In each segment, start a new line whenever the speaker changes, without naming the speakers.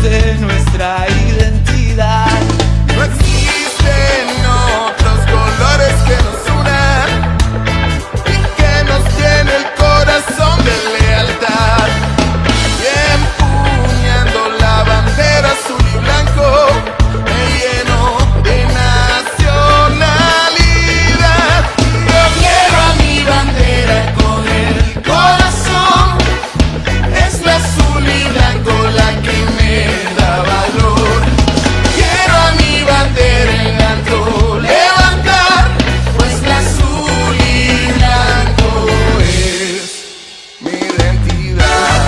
de nuestra identidad.
No existen otros colores que nos unan y que nos llene el corazón de lealtad. Y empuñando la bandera azul y blanco me lleno de nacionalidad. Yo quiero a mi bandera con el corazón. Es la azul y blanco la que me da valor. Quiero a mi bandera en alto levantar, pues la azul y blanco es mi identidad.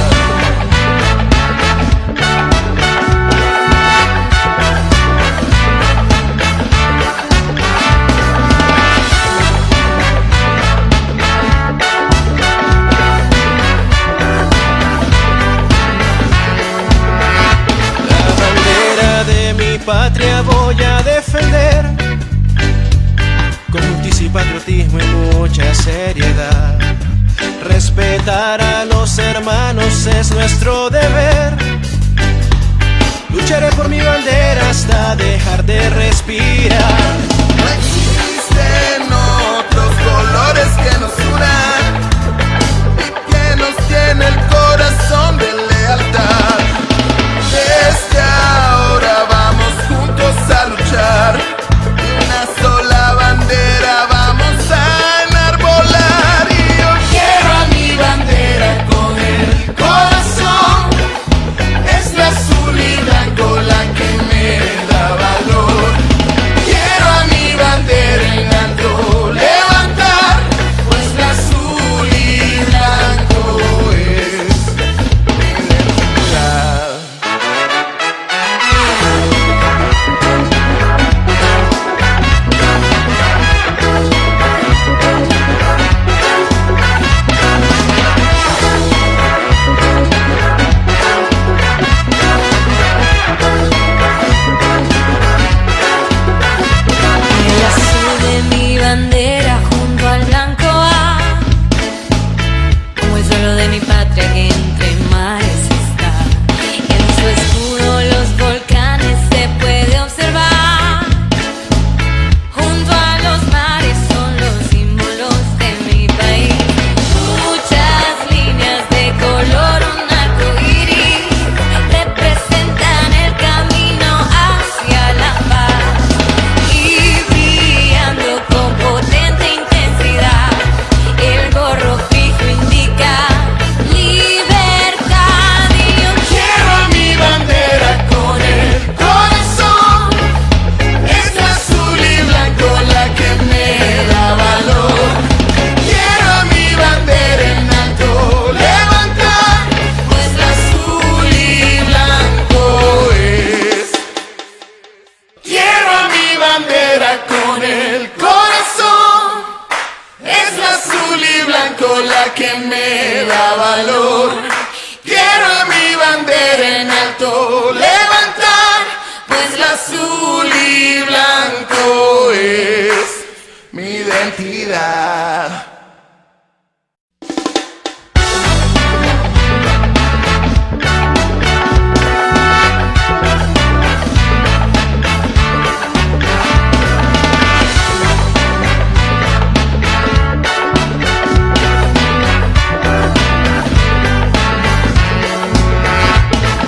La bandera de mi patria voy a defender con justicia y patriotismo y mucha seriedad. Respetar a los hermanos es nuestro deber. Lucharé por mi bandera hasta dejar de respirar.
No existen otros colores que nos unan y que nos llene el corazón de lealtad. Desde ahora vamos juntos a luchar, y una sola bandera vamos a enarbolar. Y yo quiero a mi bandera con el corazón. Es la azul y blanco la que me da valor. Quiero a mi bandera en alto levantar, pues la azul y blanco es mi identidad.
El azul de mi bandera junto al blanco va, como el suelo de mi patria que entre mares está. En su escudo los volcanes se puede observar. Junto a los mares son los símbolos de mi país. Muchas líneas de color, un arco iris, representan el camino hacia la paz. Y brillando con potente intensidad, el gorro fijo indica libertad. Y yo
Quiero a mi bandera con el corazón. Es la azul y blanco la que me da valor. Quiero a mi bandera en alto levantar, pues la azul y blanco es. Quiero a mi bandera con el corazón. Es la azul y blanco la que me da valor. Quiero a mi bandera en alto levantar, pues la azul y blanco es mi identidad.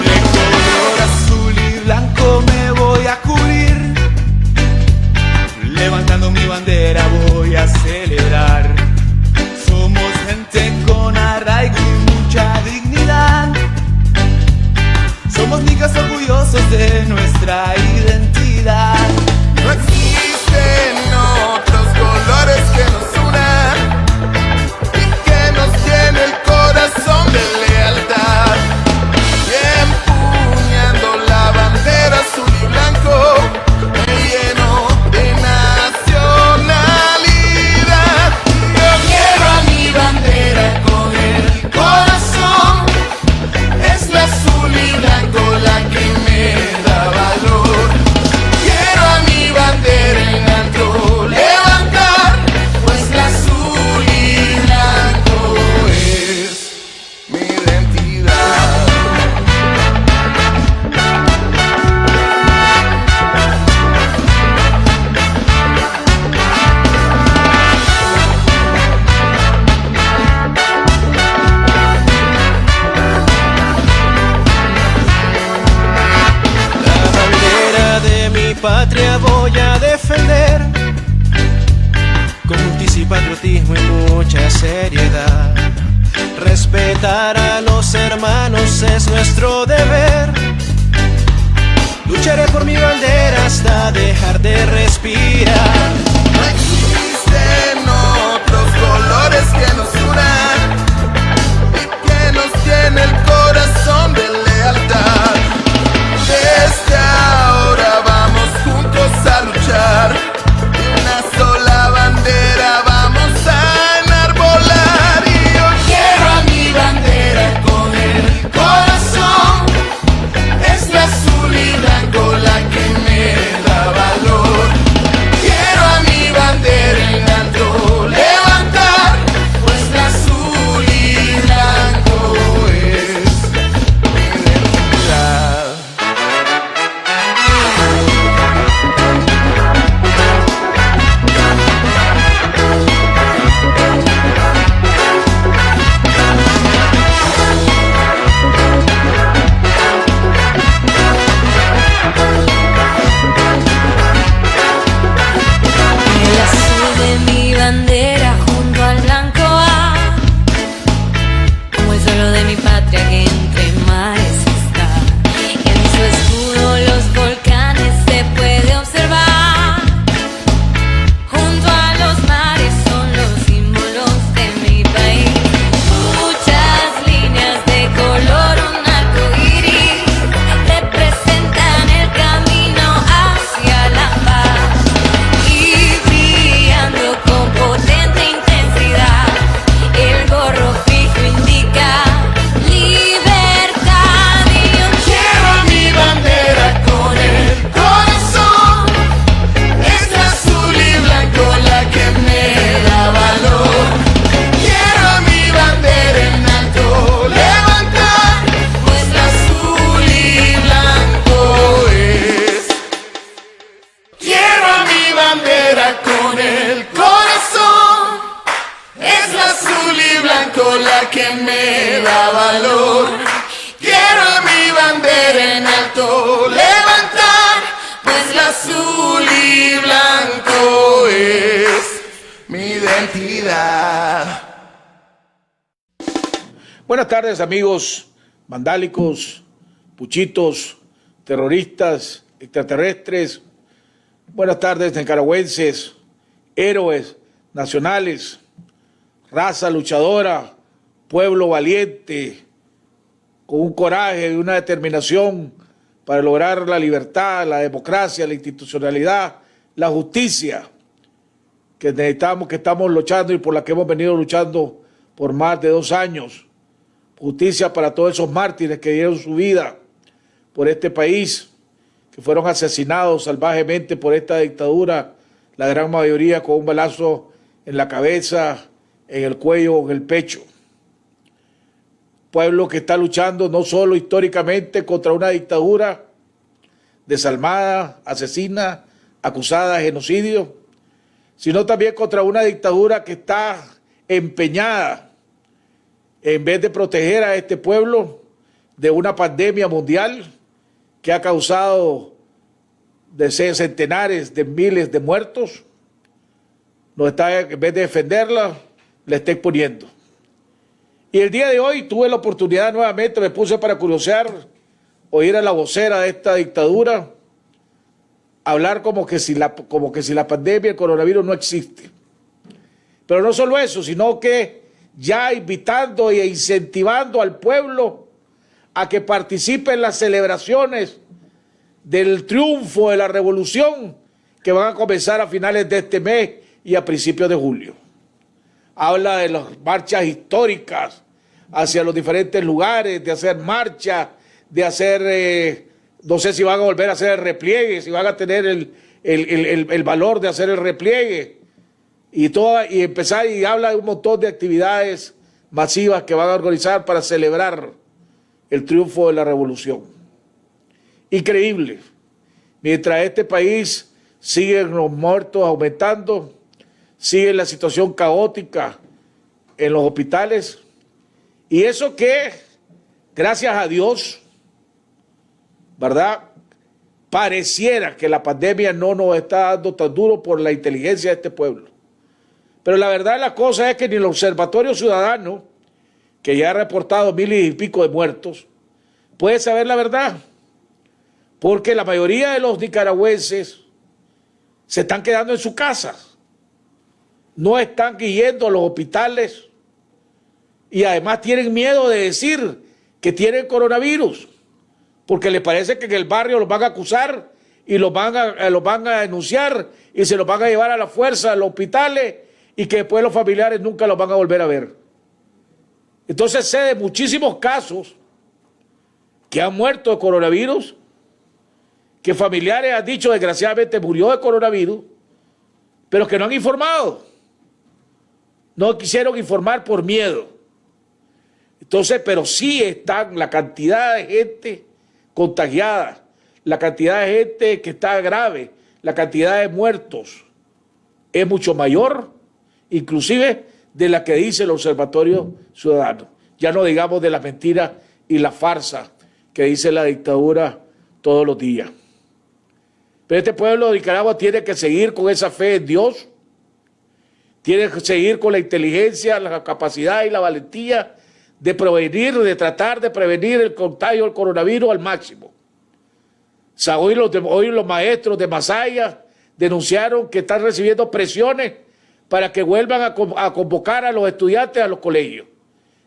De color azul y blanco me voy a cubrir, levantando mi bandera voy a celebrar. Somos gente con arraigo y mucha dignidad. Somos niggas orgullosos de nuestra identidad.
No existen otros colores que nos unan y que nos llene el corazón de lealtad. Y empuñando la bandera azul y blanco me lleno de nacionalidad. Yo quiero a mi bandera con el corazón. Es la azul y blanco la que me da valor. Quiero a mi bandera en alto
patria voy a defender con justicia y patriotismo y mucha seriedad. Respetar a los hermanos es nuestro deber. Lucharé por mi bandera hasta dejar de respirar.
No existen otros colores que nos unan y que nos tiene el corazón de lealtad. Desde ahora vamos juntos a luchar y una sola bandera vamos a enarbolar. Y yo quiero a mi bandera con el corazón. Es la azul y blanco la que me da valor. Quiero a mi bandera en alto levantar, pues la azul y blanco es mi identidad.
El azul de mi bandera junto al blanco A, como el suelo de mi patria que entre mares está. En su escudo los volcanes se puede observar. Junto a los mares son los símbolos de mi país. Muchas líneas de color, un arco iris, representan el camino hacia la paz. Y brillando con potente intensidad, el gorro fijo indica libertad. Y yo
Quiero a mi bandera con el corazón. Es la azul y blanco la que me da valor. Quiero a mi bandera en alto levantar, pues la azul y blanco es. Quiero a mi bandera con el corazón. Es la azul y blanco la que me da valor. Quiero a mi bandera en alto levantar, pues la azul y blanco es mi identidad.
Buenas tardes, amigos vandálicos, puchitos, terroristas, extraterrestres. Buenas tardes, nicaragüenses, héroes nacionales, raza luchadora, pueblo valiente, con un coraje y una determinación para lograr la libertad, la democracia, la institucionalidad, la justicia que necesitamos, que estamos luchando y por la que hemos venido luchando por más de 2 años. Justicia para todos esos mártires que dieron su vida por este país, que fueron asesinados salvajemente por esta dictadura, la gran mayoría con un balazo en la cabeza, en el cuello o en el pecho. Pueblo que está luchando no solo históricamente contra una dictadura desalmada, asesina, acusada de genocidio, sino también contra una dictadura que está empeñada, en vez de proteger a este pueblo de una pandemia mundial que ha causado centenares de miles de muertos, no está, en vez de defenderla, la está exponiendo. Y el día de hoy tuve la oportunidad nuevamente, me puse para curiosear, oír a la vocera de esta dictadura hablar como que si la pandemia, el coronavirus no existe. Pero no solo eso, sino que ya invitando e incentivando al pueblo a que participe en las celebraciones del triunfo de la revolución que van a comenzar a finales de este mes y a principios de julio. Habla de las marchas históricas hacia los diferentes lugares, de hacer marchas, de hacer, no sé si van a volver a hacer el repliegue, si van a tener el valor de hacer el repliegue, y empezar, y habla de un montón de actividades masivas que van a organizar para celebrar el triunfo de la revolución. Increíble. Mientras este país siguen los muertos aumentando, sigue la situación caótica en los hospitales, y eso que, gracias a Dios, ¿verdad?, pareciera que la pandemia no nos está dando tan duro por la inteligencia de este pueblo. Pero la verdad de la cosa es que ni el Observatorio Ciudadano, que ya ha reportado 1000 y pico de muertos, puede saber la verdad. Porque la mayoría de los nicaragüenses se están quedando en su casa. No están yendo a los hospitales y además tienen miedo de decir que tienen coronavirus, porque les parece que en el barrio los van a acusar y los van a denunciar y se los van a llevar a la fuerza a los hospitales y que después los familiares nunca los van a volver a ver. Entonces sé de muchísimos casos que han muerto de coronavirus, que familiares han dicho desgraciadamente murió de coronavirus, pero que no han informado. No quisieron informar por miedo. Entonces, pero sí están la cantidad de gente contagiada, la cantidad de gente que está grave, la cantidad de muertos es mucho mayor, inclusive de la que dice el Observatorio Ciudadano. Ya no digamos de las mentiras y la farsa que dice la dictadura todos los días. Pero este pueblo de Nicaragua tiene que seguir con esa fe en Dios, tiene que seguir con la inteligencia, la capacidad y la valentía de prevenir, de tratar de prevenir el contagio del coronavirus al máximo. O sea, hoy los maestros de Masaya denunciaron que están recibiendo presiones para que vuelvan a convocar a los estudiantes a los colegios.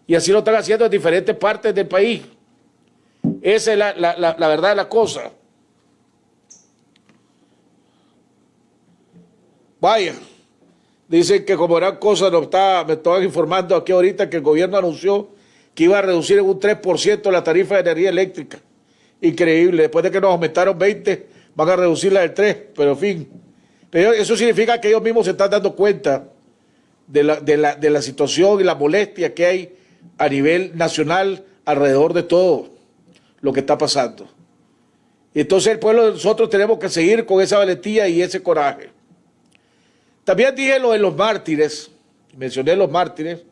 Y así lo están haciendo en diferentes partes del país. Esa es la verdad de la cosa. Vaya, dicen que como eran cosas, me estaban informando aquí ahorita que el gobierno anunció que iba a reducir en un 3% la tarifa de energía eléctrica. Increíble, después de que nos aumentaron 20, van a reducirla del 3, pero en fin. Pero eso significa que ellos mismos se están dando cuenta de la situación y la molestia que hay a nivel nacional alrededor de todo lo que está pasando. Y entonces el pueblo de nosotros tenemos que seguir con esa valentía y ese coraje. También dije lo de los mártires, mencioné los mártires,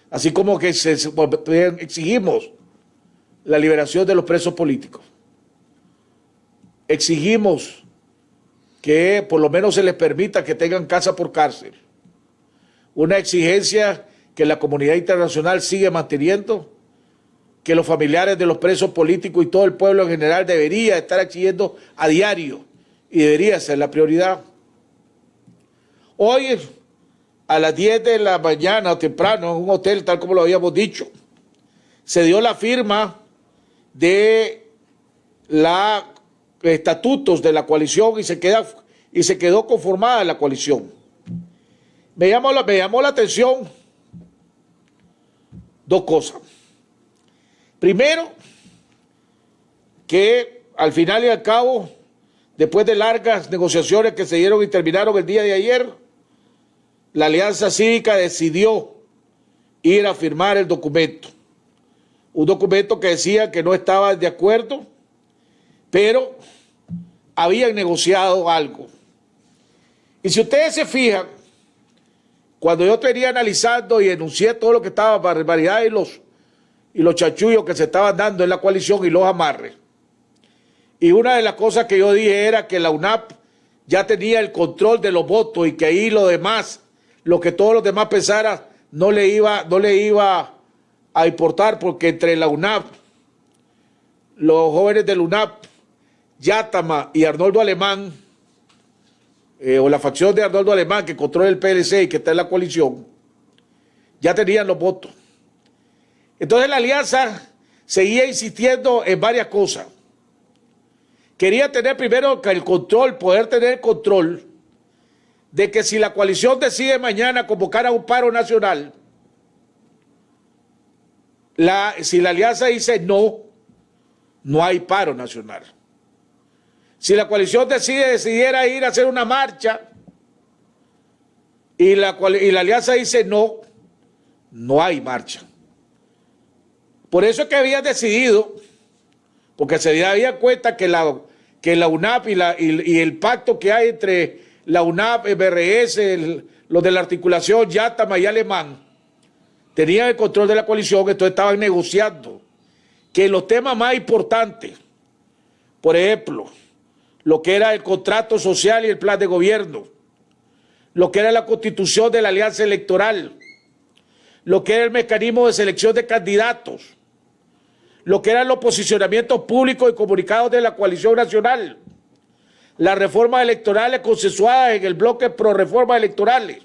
así como que exigimos la liberación de los presos políticos. Exigimos que por lo menos se les permita que tengan casa por cárcel. Una exigencia que la comunidad internacional sigue manteniendo, que los familiares de los presos políticos y todo el pueblo en general debería estar exigiendo a diario y debería ser la prioridad. Hoy, a las 10 de la mañana, temprano, en un hotel, tal como lo habíamos dicho, se dio la firma de los estatutos de la coalición y se quedó conformada la coalición. Me llamó la atención dos cosas. Primero, que al final y al cabo, después de largas negociaciones que se dieron y terminaron el día de ayer, la Alianza Cívica decidió ir a firmar el documento. Un documento que decía que no estaban de acuerdo, pero habían negociado algo. Y si ustedes se fijan, cuando yo venía analizando y enuncié todo lo que estaba, barbaridad y los chanchullos que se estaban dando en la coalición y los amarres, y una de las cosas que yo dije era que la UNAP ya tenía el control de los votos y que ahí lo demás, lo que todos los demás pensaran, no le iba a importar, porque entre la UNAP, los jóvenes del UNAP, Yátama y Arnoldo Alemán, o la facción de Arnoldo Alemán que controla el PLC y que está en la coalición, ya tenían los votos. Entonces la alianza seguía insistiendo en varias cosas. Quería tener primero el control, poder tener el control de que si la coalición decide mañana convocar a un paro nacional, si la alianza dice no, no hay paro nacional. Si la coalición decidiera ir a hacer una marcha y la alianza dice no, no hay marcha. Por eso es que habían decidido, porque se daban cuenta que la UNAP y el pacto que hay entre la UNAP, BRS, los de la articulación Yátama y Alemán, tenían el control de la coalición, entonces estaban negociando que los temas más importantes, por ejemplo, lo que era el contrato social y el plan de gobierno, lo que era la constitución de la alianza electoral, lo que era el mecanismo de selección de candidatos, lo que eran los posicionamientos públicos y comunicados de la coalición nacional, las reformas electorales consensuadas en el bloque pro reformas electorales,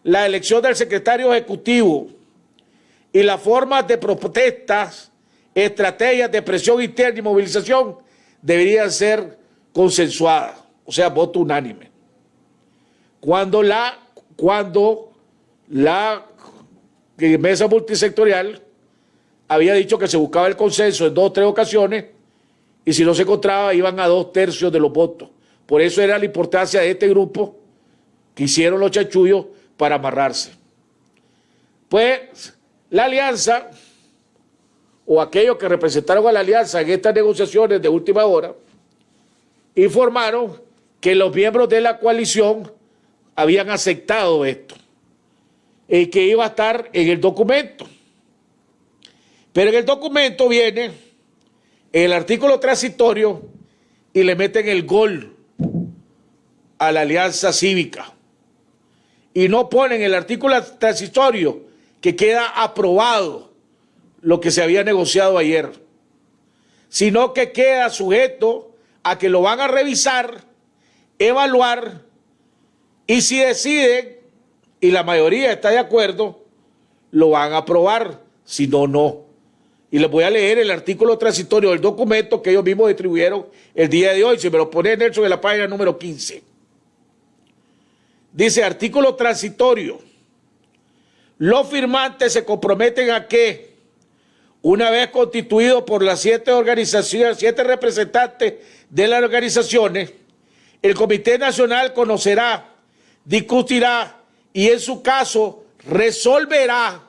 la elección del secretario ejecutivo y las formas de protestas, estrategias de presión interna y movilización deberían ser consensuadas, o sea, voto unánime. Cuando la mesa multisectorial había dicho que se buscaba el consenso en 2 o 3 ocasiones y si no se encontraba iban a 2/3 de los votos. Por eso era la importancia de este grupo que hicieron los chanchullos para amarrarse. Pues la alianza o aquellos que representaron a la alianza en estas negociaciones de última hora informaron que los miembros de la coalición habían aceptado esto y que iba a estar en el documento. Pero en el documento viene el artículo transitorio y le meten el gol a la alianza cívica. Y no ponen el artículo transitorio que queda aprobado lo que se había negociado ayer, sino que queda sujeto a que lo van a revisar, evaluar y si deciden, y la mayoría está de acuerdo, lo van a aprobar, si no, no. Y les voy a leer el artículo transitorio del documento que ellos mismos distribuyeron el día de hoy. Si me lo pone Nelson en la página número 15. Dice, artículo transitorio. Los firmantes se comprometen a que, una vez constituido por las 7 organizaciones, 7 representantes de las organizaciones, el Comité Nacional conocerá, discutirá y en su caso resolverá,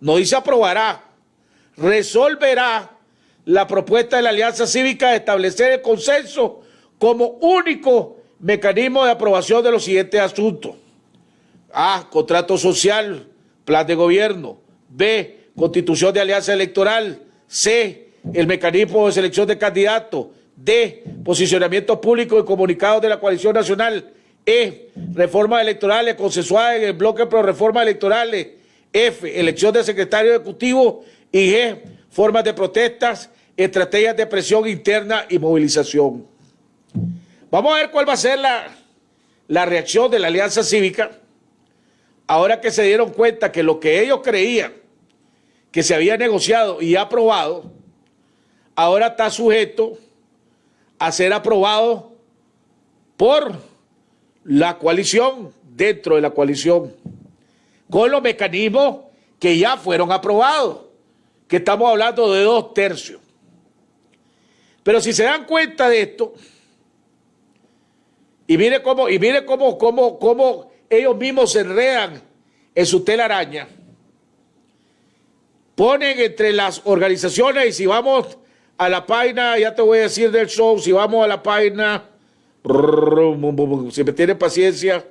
no dice aprobará, resolverá la propuesta de la Alianza Cívica de establecer el consenso como único mecanismo de aprobación de los siguientes asuntos. A, contrato social, plan de gobierno. B, constitución de alianza electoral. C, el mecanismo de selección de candidatos. D, posicionamientos públicos y comunicados de la coalición nacional. E, reformas electorales consensuadas en el bloque pro reformas electorales. F, elección de secretario ejecutivo. Y G, formas de protestas, estrategias de presión interna y movilización. Vamos a ver cuál va a ser la reacción de la Alianza Cívica ahora que se dieron cuenta que lo que ellos creían que se había negociado y aprobado, ahora está sujeto a ser aprobado por la coalición, dentro de la coalición, con los mecanismos que ya fueron aprobados, que estamos hablando de 2/3. Pero si se dan cuenta de esto, y mire cómo ellos mismos se enredan en su telaraña, ponen entre las organizaciones, y si vamos a la página, ya te voy a decir del show, si vamos a la página, si me tienen paciencia,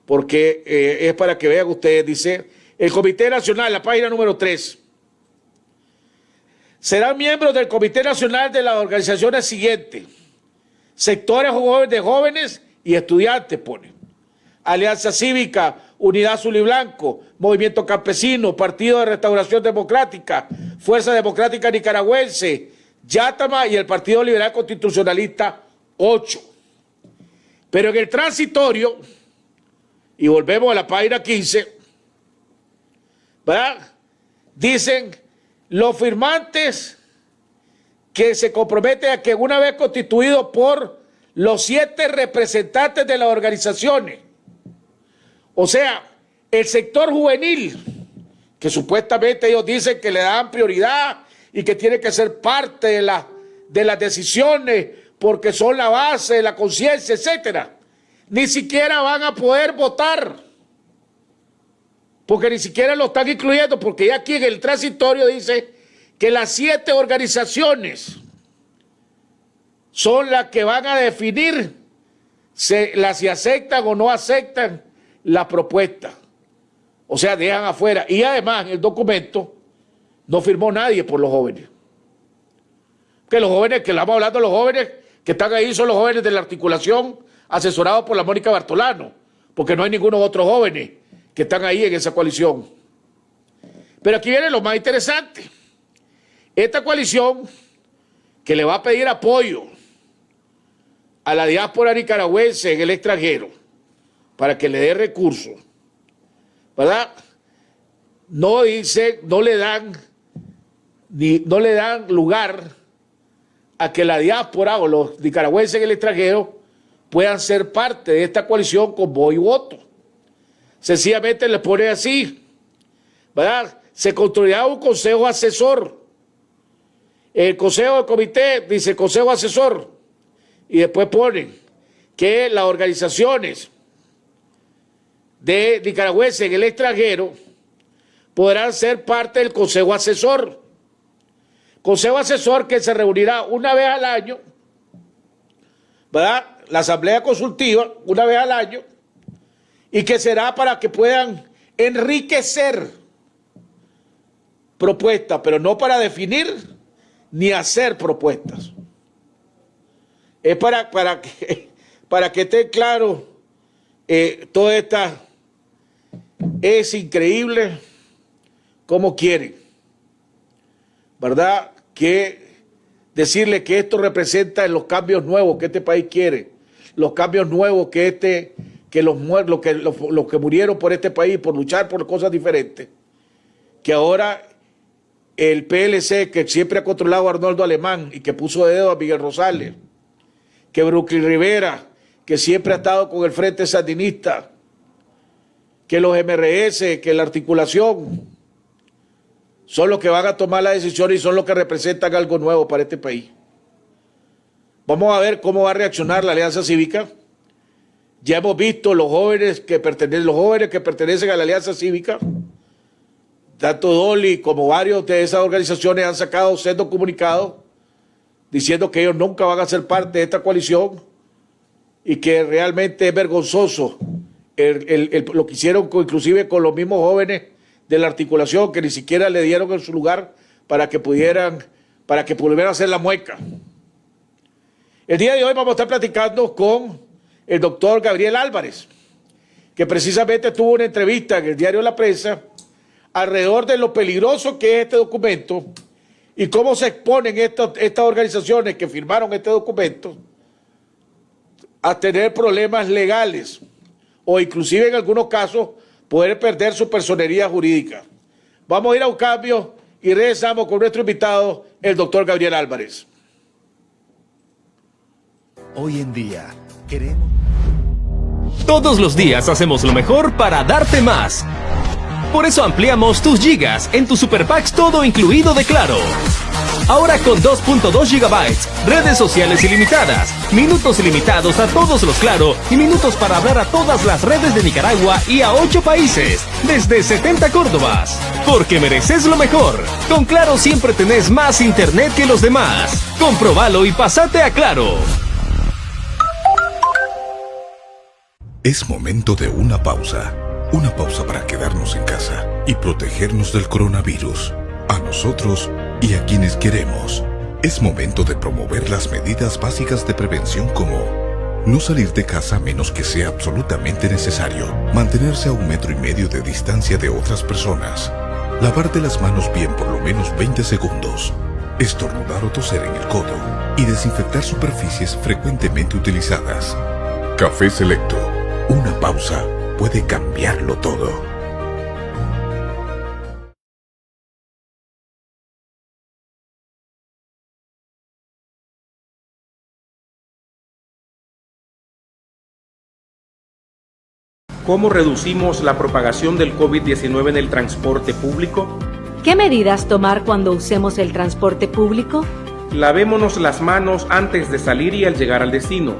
porque es para que vean ustedes, dice, el Comité Nacional, la página número 3, serán miembros del Comité Nacional de las organizaciones siguientes: sectores de jóvenes y estudiantes, pone. Alianza Cívica, Unidad Azul y Blanco, Movimiento Campesino, Partido de Restauración Democrática, Fuerza Democrática Nicaragüense, Yátama y el Partido Liberal Constitucionalista, 8. Pero en el transitorio, y volvemos a la página 15, ¿verdad? Dicen, los firmantes que se comprometen a que una vez constituidos por los 7 representantes de las organizaciones, o sea, el sector juvenil, que supuestamente ellos dicen que le dan prioridad y que tiene que ser parte de las decisiones porque son la base de la conciencia, etcétera, ni siquiera van a poder votar, porque ni siquiera lo están incluyendo, porque ya aquí en el transitorio dice que las 7 organizaciones son las que van a definir si aceptan o no aceptan la propuesta. O sea, dejan afuera. Y además, en el documento no firmó nadie por los jóvenes. Que los jóvenes, que estamos hablando de los jóvenes que están ahí son los jóvenes de la articulación asesorados por la Mónica Bartolano, porque no hay ningunos otros jóvenes que están ahí en esa coalición. Pero aquí viene lo más interesante. Esta coalición que le va a pedir apoyo a la diáspora nicaragüense en el extranjero para que le dé recursos, ¿verdad? No le dan lugar a que la diáspora o los nicaragüenses en el extranjero puedan ser parte de esta coalición con voz y voto. Sencillamente le pone así, ¿verdad? Se construirá un consejo asesor. El consejo del comité dice consejo asesor y después ponen que las organizaciones de nicaragüenses en el extranjero podrán ser parte del consejo asesor. Consejo asesor que se reunirá una vez al año, ¿verdad? La asamblea consultiva una vez al año y que será para que puedan enriquecer propuestas, pero no para definir ni hacer propuestas. Es para que esté claro toda esta... Es increíble cómo quieren, ¿verdad? Que decirle que esto representa los cambios nuevos que este país quiere, los cambios nuevos que los que murieron por este país, por luchar por cosas diferentes, que ahora el PLC, que siempre ha controlado a Arnoldo Alemán y que puso de dedo a Miguel Rosales, que Brooklyn Rivera, que siempre ha estado con el Frente Sandinista, que los MRS, que la articulación, son los que van a tomar la decisión y son los que representan algo nuevo para este país. Vamos a ver cómo va a reaccionar la Alianza Cívica. Ya hemos visto los jóvenes que pertenecen a la Alianza Cívica, tanto Dolly como varios de esas organizaciones han sacado sendos comunicados diciendo que ellos nunca van a ser parte de esta coalición y que realmente es vergonzoso lo que hicieron inclusive con los mismos jóvenes de la articulación, que ni siquiera le dieron en su lugar para que pudieran hacer la mueca. El día de hoy vamos a estar platicando con el doctor Gabriel Álvarez, que precisamente tuvo una entrevista en el diario La Prensa alrededor de lo peligroso que es este documento y cómo se exponen estas organizaciones que firmaron este documento a tener problemas legales o inclusive en algunos casos poder perder su personería jurídica. Vamos a ir a un cambio y regresamos con nuestro invitado, el doctor Gabriel Álvarez.
Hoy en día, queremos...
Todos los días hacemos lo mejor para darte más. Por eso ampliamos tus gigas en tu Super Packs todo incluido de Claro. Ahora con 2.2 gigabytes, redes sociales ilimitadas, minutos ilimitados a todos los Claro y minutos para hablar a todas las redes de Nicaragua y a 8 países, desde 70 Córdobas. Porque mereces lo mejor. Con Claro siempre tenés más internet que los demás. Comprobalo y pasate a Claro.
Es momento de una pausa. Una pausa para quedarnos en casa y protegernos del coronavirus. A nosotros y a quienes queremos. Es momento de promover las medidas básicas de prevención como no salir de casa a menos que sea absolutamente necesario, mantenerse a 1,5 metros de distancia de otras personas, lavarte las manos bien por lo menos 20 segundos, estornudar o toser en el codo y desinfectar superficies frecuentemente utilizadas. Café Selecto. Una pausa puede cambiarlo todo.
¿Cómo reducimos la propagación del COVID-19 en el transporte público?
¿Qué medidas tomar cuando usemos el transporte público?
Lavémonos las manos antes de salir y al llegar al destino.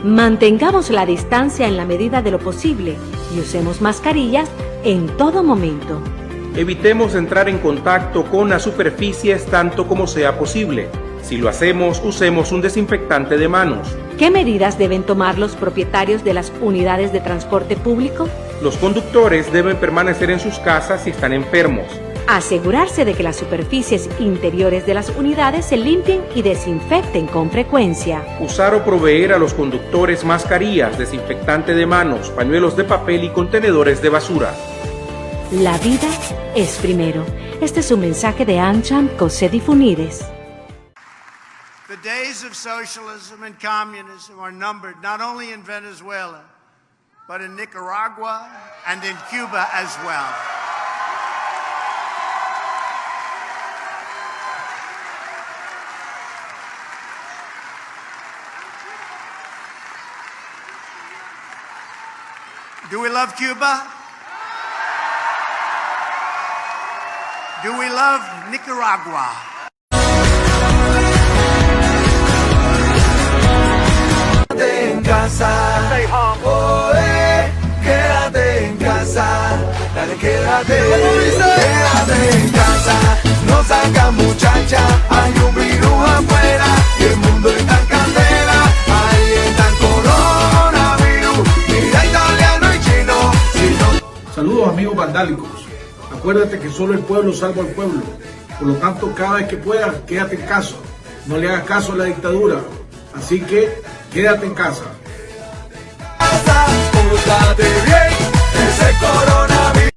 Mantengamos la distancia en la medida de lo posible y usemos mascarillas en todo momento.
Evitemos entrar en contacto con las superficies tanto como sea posible. Si lo hacemos, usemos un desinfectante de manos.
¿Qué medidas deben tomar los propietarios de las unidades de transporte público?
Los conductores deben permanecer en sus casas si están enfermos.
Asegurarse de que las superficies interiores de las unidades se limpien y desinfecten con frecuencia.
Usar o proveer a los conductores mascarillas, desinfectante de manos, pañuelos de papel y contenedores de basura.
La vida es primero. Este es un mensaje de Antram Cosset y Funides.
The days of socialism and communism are numbered not only in Venezuela, but in Nicaragua and in Cuba as well. Do we love Cuba? Do we love Nicaragua?
Quédate en casa, quédate en casa, dale quédate en casa, no salga muchacha, hay un virus afuera y el mundo está en candela, ahí está el coronavirus, mira italiano y chino,
Saludos amigos vandálicos. Acuérdate que solo el pueblo salva al pueblo. Por lo tanto, cada vez que puedas, quédate en casa. No le hagas caso a la dictadura. Así que, quédate en casa.
Pórtate bien, ese coronavirus.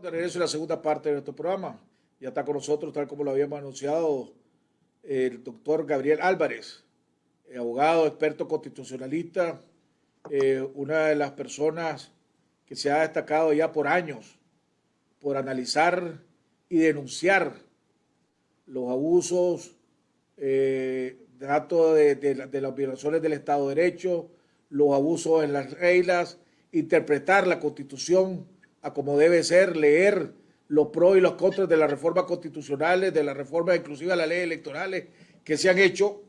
De regreso a la segunda parte de nuestro programa. Ya está con nosotros, tal como lo habíamos anunciado, el doctor Gabriel Álvarez, abogado, experto constitucionalista, una de las personas que se ha destacado ya por años por analizar y denunciar los abusos, datos de las violaciones del Estado de Derecho, los abusos en las reglas, interpretar la Constitución a como debe ser, leer los pros y los contras de las reformas constitucionales, de las reformas inclusive a las leyes electorales que se han hecho.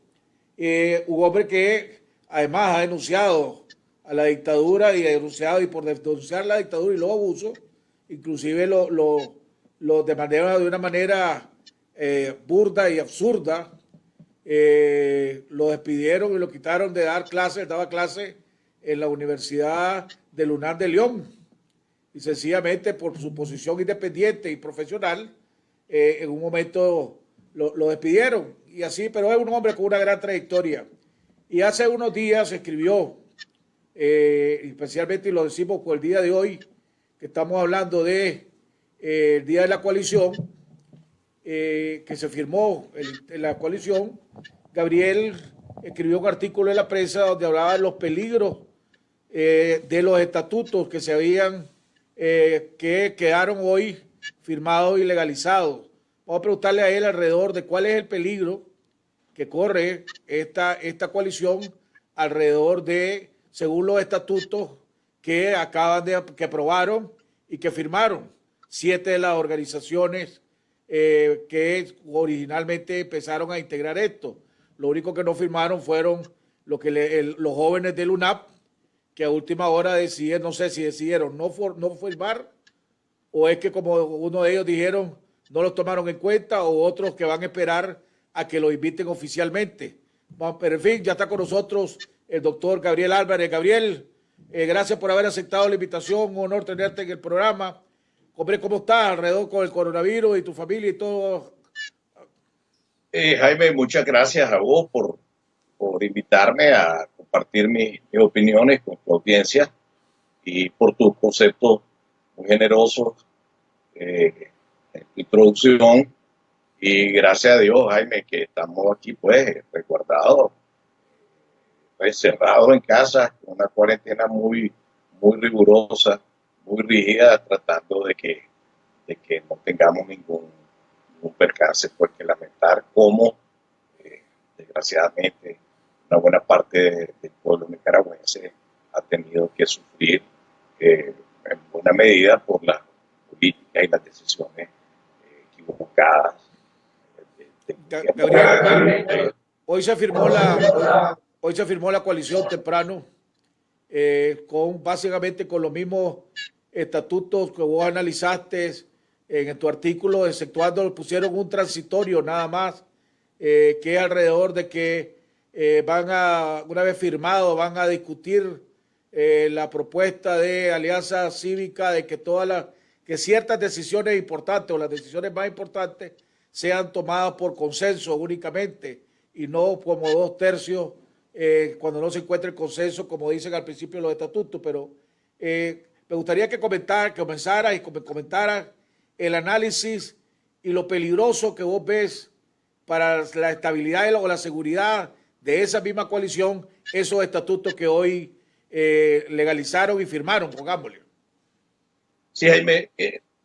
Un hombre que además ha denunciado a la dictadura y ha denunciado, y por denunciar la dictadura y los abusos, inclusive de una manera burda y absurda, lo despidieron y lo quitaron de dar clases. Daba clases en la Universidad de UNAM de León, y sencillamente por su posición independiente y profesional, en un momento lo despidieron. Y así, pero es un hombre con una gran trayectoria. Y hace unos días escribió, especialmente, y lo decimos por el día de hoy, que estamos hablando de el Día de la Coalición, que se firmó en la coalición. Gabriel escribió un artículo en la prensa donde hablaba de los peligros de los estatutos que se habían, que quedaron hoy firmados y legalizados. Vamos a preguntarle a él alrededor de cuál es el peligro que corre esta coalición alrededor de, según los estatutos que que aprobaron y que firmaron 7 de las organizaciones que originalmente empezaron a integrar esto. Lo único que no firmaron fueron los jóvenes del UNAP, que a última hora decidieron, no sé si decidieron no firmar, o es que como uno de ellos dijeron, no los tomaron en cuenta, o otros que van a esperar a que lo inviten oficialmente. Pero en fin, ya está con nosotros el doctor Gabriel Álvarez. Gabriel, gracias por haber aceptado la invitación, un honor tenerte en el programa. Hombre, ¿cómo estás alrededor con el coronavirus y tu familia y todo?
Jaime, muchas gracias a vos por invitarme a compartir mis opiniones con tu audiencia y por tus conceptos muy generosos en tu introducción. Y gracias a Dios, Jaime, que estamos aquí pues resguardados, pues cerrados en casa, con una cuarentena muy rigurosa, muy rígida, tratando de que no tengamos ningún percance pues que lamentar, como desgraciadamente una buena parte del pueblo nicaragüense ha tenido que sufrir en buena medida por las políticas y las decisiones equivocadas.
Gabriel, hoy se firmó la coalición temprano, básicamente con los mismos estatutos que vos analizaste en tu artículo, exceptuando, pusieron un transitorio nada más, que es alrededor de que una vez firmado, van a discutir la propuesta de Alianza Cívica de que que ciertas decisiones importantes o las decisiones más importantes sean tomadas por consenso únicamente y no como 2/3 cuando no se encuentre el consenso, como dicen al principio los estatutos. Pero me gustaría que comenzaras y comentaras el análisis y lo peligroso que vos ves para la estabilidad o la seguridad de esa misma coalición, esos estatutos que hoy legalizaron y firmaron, pongámosle.
Sí, Jaime,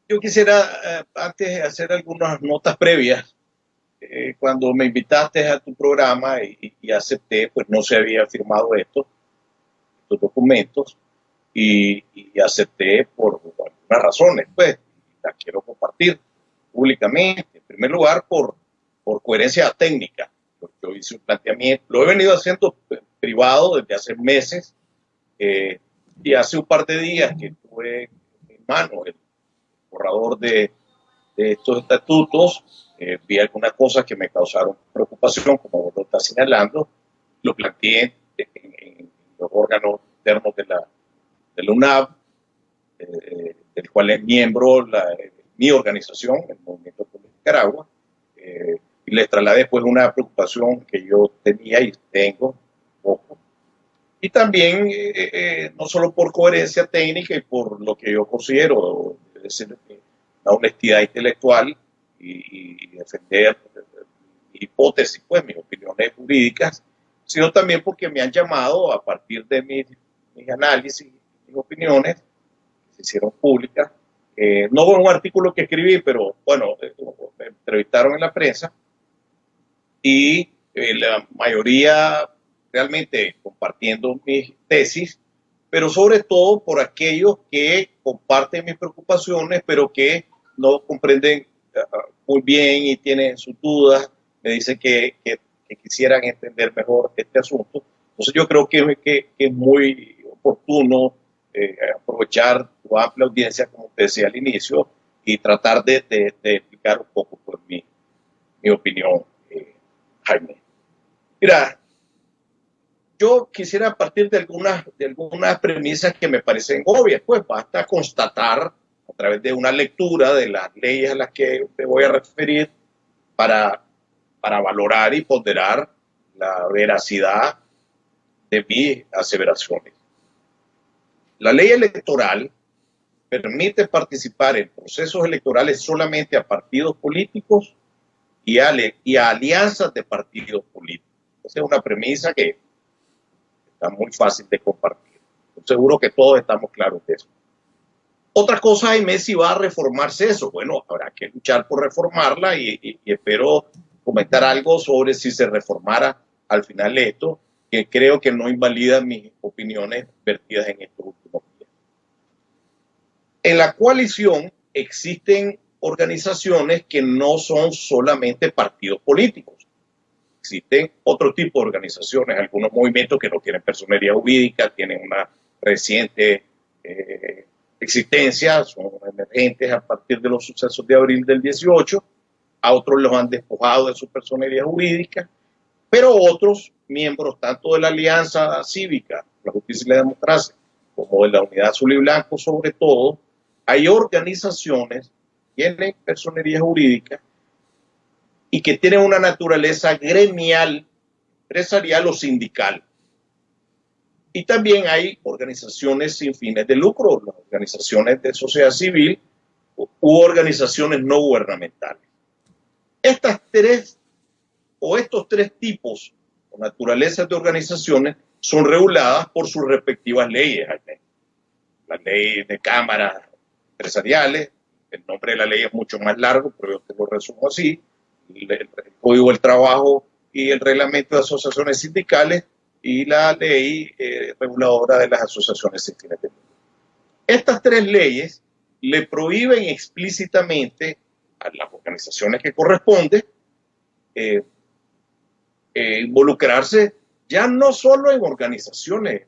yo quisiera antes hacer algunas notas previas. Cuando me invitaste a tu programa y acepté, pues no se había firmado estos documentos y acepté por algunas razones, pues las quiero compartir públicamente. En primer lugar, por coherencia técnica. Yo hice un planteamiento, lo he venido haciendo privado desde hace meses, y hace un par de días que tuve en mis manos el borrador de estos estatutos, vi algunas cosas que me causaron preocupación, como vos lo estás señalando, lo planteé en los órganos internos de la UNAV, del cual es miembro mi organización, el Movimiento por Nicaragua, y les trasladé pues una preocupación que yo tenía y tengo un poco. Y también, no solo por coherencia técnica y por lo que yo considero, es decir, la honestidad intelectual y defender mi hipótesis, pues mis opiniones jurídicas, sino también porque me han llamado a partir de mis análisis, mis opiniones, que se hicieron públicas. No fue un artículo que escribí, pero bueno, me entrevistaron en la prensa y la mayoría realmente compartiendo mis tesis, pero sobre todo por aquellos que comparten mis preocupaciones, pero que no comprenden muy bien y tienen sus dudas, me dicen que quisieran entender mejor este asunto. Entonces yo creo que es muy oportuno aprovechar tu amplia audiencia, como te decía al inicio, y tratar de explicar un poco pues, mi opinión, Jaime. Mira, yo quisiera partir de algunas premisas que me parecen obvias, pues basta constatar a través de una lectura de las leyes a las que te voy a referir para valorar y ponderar la veracidad de mis aseveraciones. La ley electoral permite participar en procesos electorales solamente a partidos políticos y a alianzas de partidos políticos. Esa es una premisa que está muy fácil de compartir. Estoy seguro que todos estamos claros de eso. Otra cosa, Jaime, si va a reformarse eso. Bueno, habrá que luchar por reformarla y espero comentar algo sobre si se reformara al final esto, que creo que no invalida mis opiniones vertidas en estos últimos días. En la coalición existen organizaciones que no son solamente partidos políticos. Existen otro tipo de organizaciones, algunos movimientos que no tienen personería jurídica, tienen una reciente existencia, son emergentes a partir de los sucesos de abril del 18, a otros los han despojado de su personería jurídica, pero otros miembros tanto de la Alianza Cívica, la Justicia y la Democracia, como de la Unidad Azul y Blanco sobre todo, hay organizaciones que tienen personería jurídica y que tienen una naturaleza gremial, empresarial o sindical. Y también hay organizaciones sin fines de lucro, las organizaciones de sociedad civil u organizaciones no gubernamentales. Estos tres tipos o naturalezas de organizaciones son reguladas por sus respectivas leyes. La ley de cámaras empresariales, el nombre de la ley es mucho más largo, pero yo te lo resumo así, el Código del Trabajo y el Reglamento de Asociaciones Sindicales y la ley reguladora de las asociaciones sin fines de lucro. Estas tres leyes le prohíben explícitamente a las organizaciones que corresponden involucrarse ya no solo en organizaciones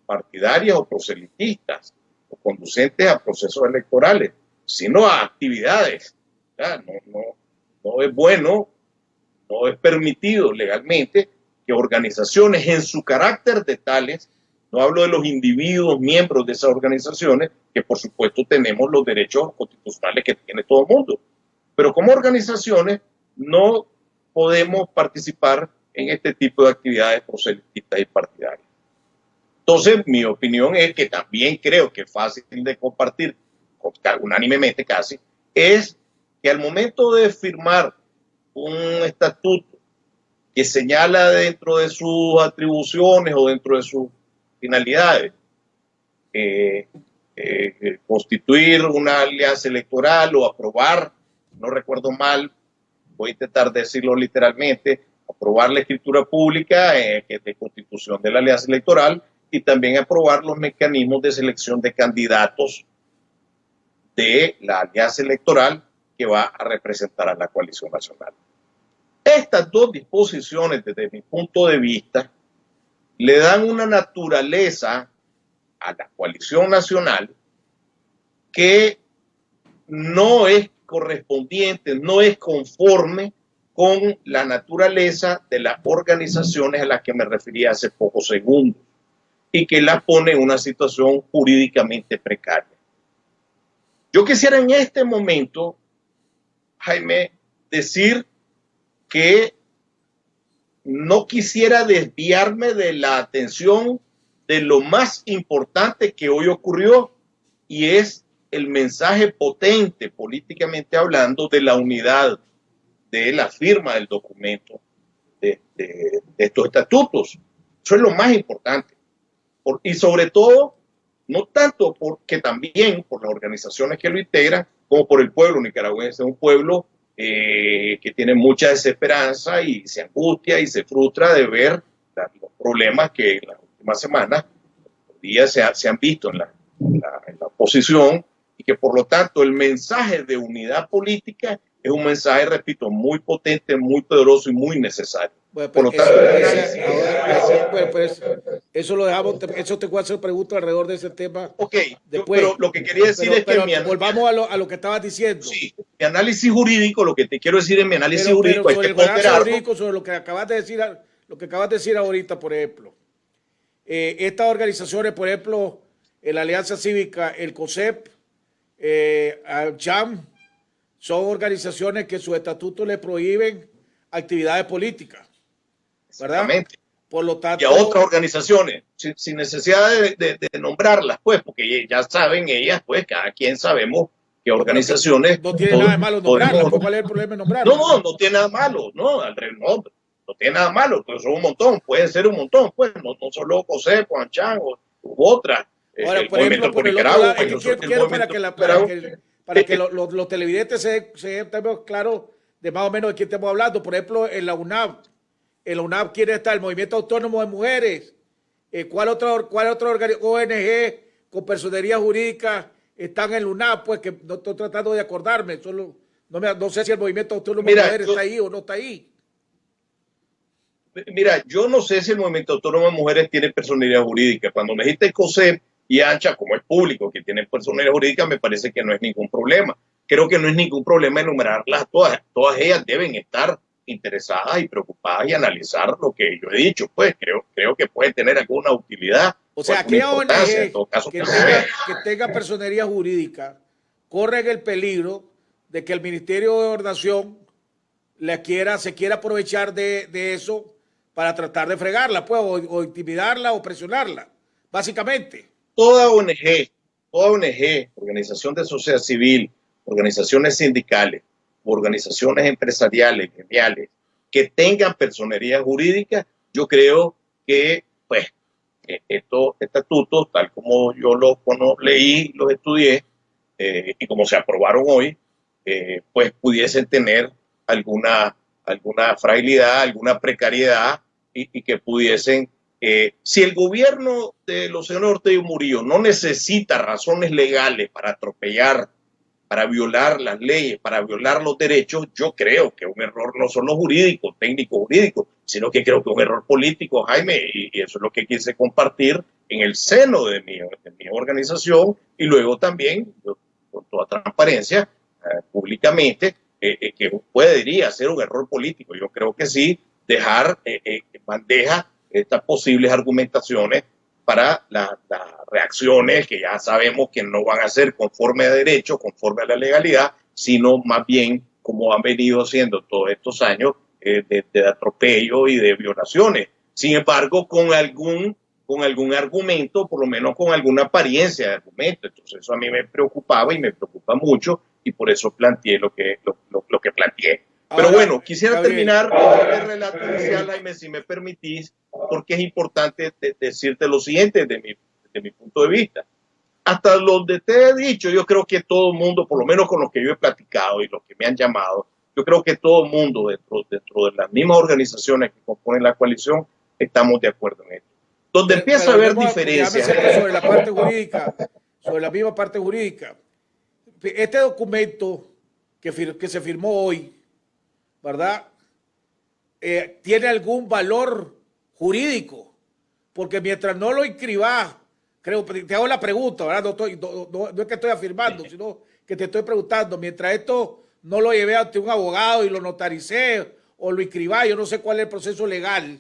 partidarias o proselitistas o conducentes a procesos electorales, sino a actividades. No es bueno, no es permitido legalmente que organizaciones en su carácter de tales no hablo de los individuos miembros de esas organizaciones, que por supuesto tenemos los derechos constitucionales que tiene todo el mundo, pero como organizaciones no podemos participar en este tipo de actividades proselitistas y partidarias. Entonces, mi opinión es que también creo que es fácil de compartir, unánimemente casi, es que al momento de firmar un estatuto que señala dentro de sus atribuciones o dentro de sus finalidades constituir una alianza electoral o aprobar, no recuerdo mal, voy a intentar decirlo literalmente, aprobar la escritura pública de constitución de la alianza electoral y también aprobar los mecanismos de selección de candidatos de la alianza electoral que va a representar a la coalición nacional. Estas dos disposiciones, desde mi punto de vista, le dan una naturaleza a la coalición nacional que no es correspondiente, no es conforme con la naturaleza de las organizaciones a las que me refería hace pocos segundos y que las pone en una situación jurídicamente precaria. Yo quisiera en este momento, Jaime, decir que no quisiera desviarme de la atención de lo más importante que hoy ocurrió, y es el mensaje potente, políticamente hablando, de la unidad, de la firma del documento de estos estatutos. Eso es lo más importante. Y sobre todo, no tanto porque también por las organizaciones que lo integran, como por el pueblo nicaragüense, un pueblo que tiene mucha desesperanza y se angustia y se frustra de ver los problemas que en las últimas semanas, días se han visto en la oposición, y que por lo tanto el mensaje de unidad política es un mensaje, repito, muy potente, muy poderoso y muy necesario.
Bueno,
por lo tanto,
eso lo dejamos, eso te voy a hacer preguntas alrededor de ese tema.
Ok,
después,
pero lo que quería decir es que
volvamos a lo que estabas diciendo.
Sí, mi análisis jurídico, lo que te quiero decir en mi análisis jurídico es que
jurídico, sobre lo que acabas de decir, ahorita, por ejemplo, estas organizaciones, por ejemplo, la Alianza Cívica, el COSEP, CHAM, son organizaciones que sus estatutos le prohíben actividades políticas, ¿verdad?
Exactamente.
Por lo tanto,
y a otras organizaciones, sin necesidad de nombrarlas, pues, porque ya saben ellas, pues, cada quien sabemos qué organizaciones.
No tiene nada de malo nombrarlas, ¿cuál es el problema de nombrarlas?
No tiene nada malo, no tiene nada malo, pues son un montón, pueden ser un montón, pues, no solo COSEP, Juanchan u otras.
Ahora, por ejemplo, por el otro lado, quiero para que los televidentes se tengan claro de más o menos de quién estamos hablando. Por ejemplo, en la UNAP quiere estar el Movimiento Autónomo de Mujeres. ¿Cuál otra ONG con personería jurídica están en la UNAP? Pues que no estoy tratando de acordarme. No sé si el Movimiento Autónomo de Mujeres está ahí o no está ahí.
Mira, yo no sé si el Movimiento Autónomo de Mujeres tiene personería jurídica. Cuando me dijiste COSEP y ANCHA, como es público, que tienen personería jurídica, me parece que no es ningún problema. Creo que no es ningún problema enumerarlas todas. Todas ellas deben estar interesadas y preocupadas y analizar lo que yo he dicho. Pues creo que puede tener alguna utilidad.
O sea, aquella ONG que tenga personería jurídica corren el peligro de que el Ministerio de Ordenación se quiera aprovechar de eso para tratar de fregarla, pues, o intimidarla o presionarla, básicamente.
Toda ONG, organización de sociedad civil, organizaciones sindicales, organizaciones empresariales, gremiales, que tengan personería jurídica, yo creo que, pues, estos estatutos, tal como yo los leí, los estudié, y como se aprobaron hoy, pues pudiesen tener alguna fragilidad, alguna precariedad, y que pudiesen, si el gobierno de los señores Ortega y Murillo no necesita razones legales para atropellar, para violar las leyes, para violar los derechos, yo creo que un error no solo jurídico, técnico jurídico, sino que creo que un error político, Jaime, y eso es lo que quise compartir en el seno de mi organización, y luego también, con toda transparencia, públicamente, que podría ser un error político. Yo creo que sí, dejar en bandeja estas posibles argumentaciones para las reacciones que ya sabemos que no van a ser conforme a derecho, conforme a la legalidad, sino más bien como han venido haciendo todos estos años de atropello y de violaciones. Sin embargo, con algún argumento, por lo menos con alguna apariencia de argumento. Entonces eso a mí me preocupaba y me preocupa mucho y por eso planteé lo que planteé. Pero
Ahora,
bueno, quisiera
Gabriel,
terminar el relato inicial, Jaime, si me permitís, porque es importante decirte lo siguiente desde mi punto de vista. Hasta donde te he dicho, yo creo que todo el mundo, por lo menos con los que yo he platicado y los que me han llamado, yo creo que todo el mundo dentro de las mismas organizaciones que componen la coalición, estamos de acuerdo en esto. Donde empieza a haber diferencias.
Sobre la parte jurídica, sobre la misma parte jurídica. Este documento que se firmó hoy, ¿verdad? ¿Tiene algún valor jurídico? Porque mientras no lo inscribas, creo, te hago la pregunta, ¿verdad? No es que estoy afirmando, sino que te estoy preguntando, mientras esto no lo llevé ante un abogado y lo notaricé o lo inscribá, yo no sé cuál es el proceso legal.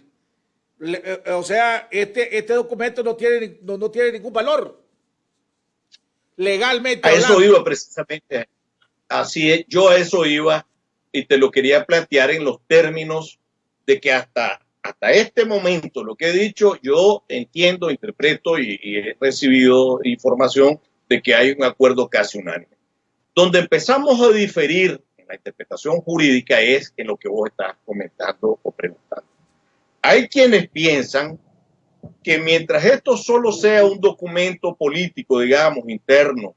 O sea, este documento no tiene ningún valor legalmente.
A eso iba precisamente. Así es, yo a eso iba y te lo quería plantear en los términos de que hasta este momento, lo que he dicho, yo entiendo, interpreto y he recibido información de que hay un acuerdo casi unánime. Donde empezamos a diferir en la interpretación jurídica es en lo que vos estás comentando o preguntando. Hay quienes piensan que mientras esto solo sea un documento político, digamos, interno,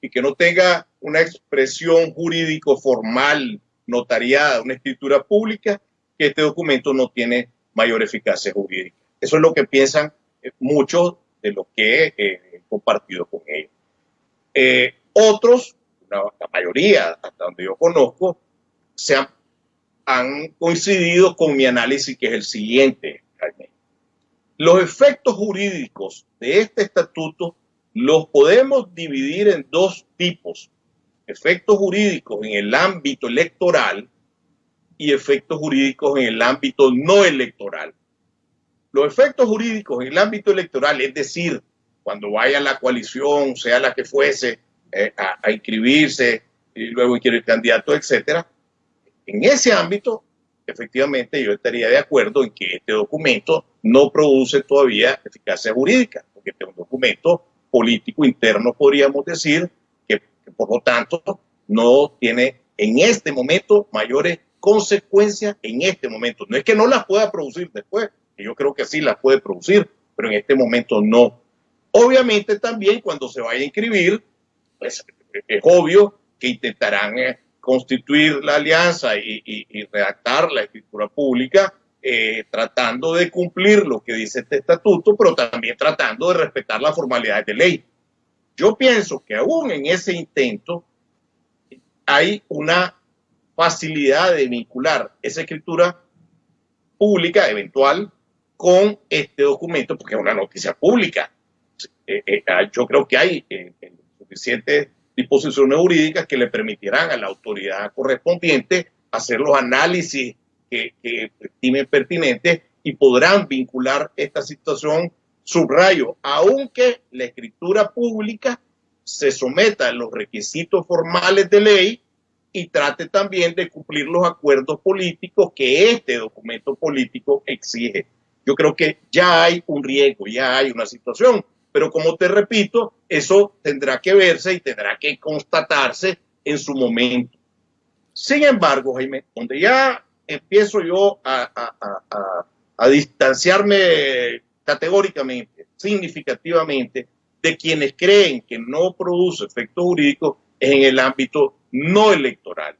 y que no tenga una expresión jurídico formal, notariada, una escritura pública, que este documento no tiene mayor eficacia jurídica. Eso es lo que piensan muchos de los que he compartido con ellos. Otros, la mayoría, hasta donde yo conozco, han coincidido con mi análisis, que es el siguiente, Jaime. Los efectos jurídicos de este estatuto los podemos dividir en dos tipos: efectos jurídicos en el ámbito electoral y efectos jurídicos en el ámbito no electoral. Los efectos jurídicos en el ámbito electoral, es decir, cuando vaya la coalición, sea la que fuese, a inscribirse y luego inscribir candidatos, etcétera, en ese ámbito, efectivamente, yo estaría de acuerdo en que este documento no produce todavía eficacia jurídica, porque este es un documento político interno, podríamos decir, que por lo tanto no tiene en este momento mayores consecuencias en este momento. No es que no las pueda producir después, que yo creo que sí las puede producir, pero en este momento no. Obviamente también cuando se vaya a inscribir, pues es obvio que intentarán constituir la alianza y redactar la escritura pública, tratando de cumplir lo que dice este estatuto, pero también tratando de respetar las formalidades de ley. Yo pienso que aún en ese intento hay una facilidad de vincular esa escritura pública eventual con este documento, porque es una noticia pública. Yo creo que hay suficientes disposiciones jurídicas que le permitirán a la autoridad correspondiente hacer los análisis que estimen pertinentes y podrán vincular esta situación, subrayo, aunque la escritura pública se someta a los requisitos formales de ley y trate también de cumplir los acuerdos políticos que este documento político exige. Yo creo que ya hay un riesgo, ya hay una situación, pero como te repito, eso tendrá que verse y tendrá que constatarse en su momento. Sin embargo, Jaime, donde ya empiezo yo a distanciarme categóricamente, significativamente, de quienes creen que no produce efectos jurídicos es en el ámbito no electoral.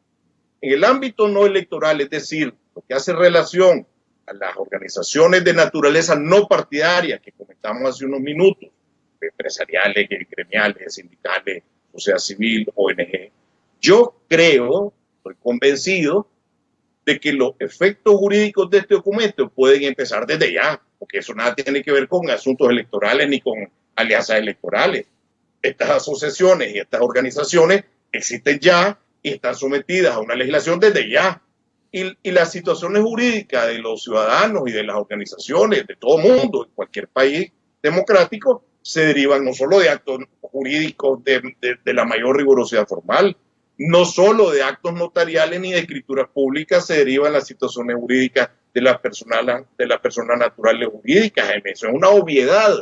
En el ámbito no electoral, es decir, lo que hace relación a las organizaciones de naturaleza no partidaria que comentamos hace unos minutos, empresariales, gremiales, sindicales, sociedad civil, ONG. Yo creo, estoy convencido de que los efectos jurídicos de este documento pueden empezar desde ya, porque eso nada tiene que ver con asuntos electorales ni con alianzas electorales. Estas asociaciones y estas organizaciones existen ya y están sometidas a una legislación desde ya. Y las situaciones jurídicas de los ciudadanos y de las organizaciones de todo mundo, en cualquier país, democrático se derivan no solo de actos jurídicos de la mayor rigurosidad formal, no solo de actos notariales ni de escrituras públicas se derivan las situaciones jurídicas de las personas naturales jurídicas. Eso es una obviedad.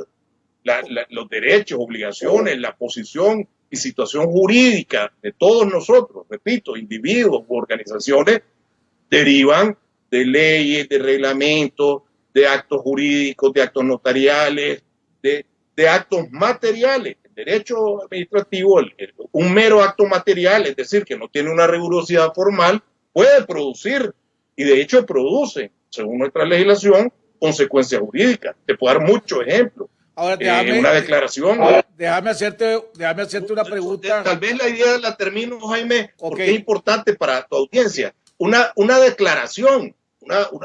Los derechos, obligaciones, la posición y situación jurídica de todos nosotros, repito, individuos u organizaciones, derivan de leyes, de reglamentos, de actos jurídicos, de actos notariales, de actos materiales. El derecho administrativo, un mero acto material, es decir, que no tiene una rigurosidad formal, puede producir, y de hecho produce, según nuestra legislación, consecuencias jurídicas. Te puedo dar muchos ejemplos.
Ahora,
Una declaración.
Déjame hacerte una pregunta.
Tal vez la idea la termino, Jaime, porque es importante para tu audiencia. Una declaración,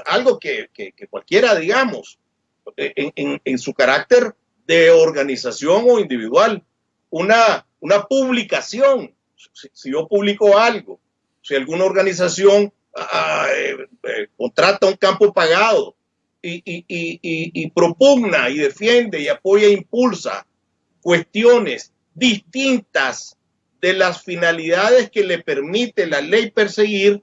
algo que cualquiera, digamos, en su carácter de organización o individual, una publicación. Si yo publico algo, si alguna organización contrata un campo pagado y propugna y defiende y apoya e impulsa cuestiones distintas de las finalidades que le permite la ley perseguir,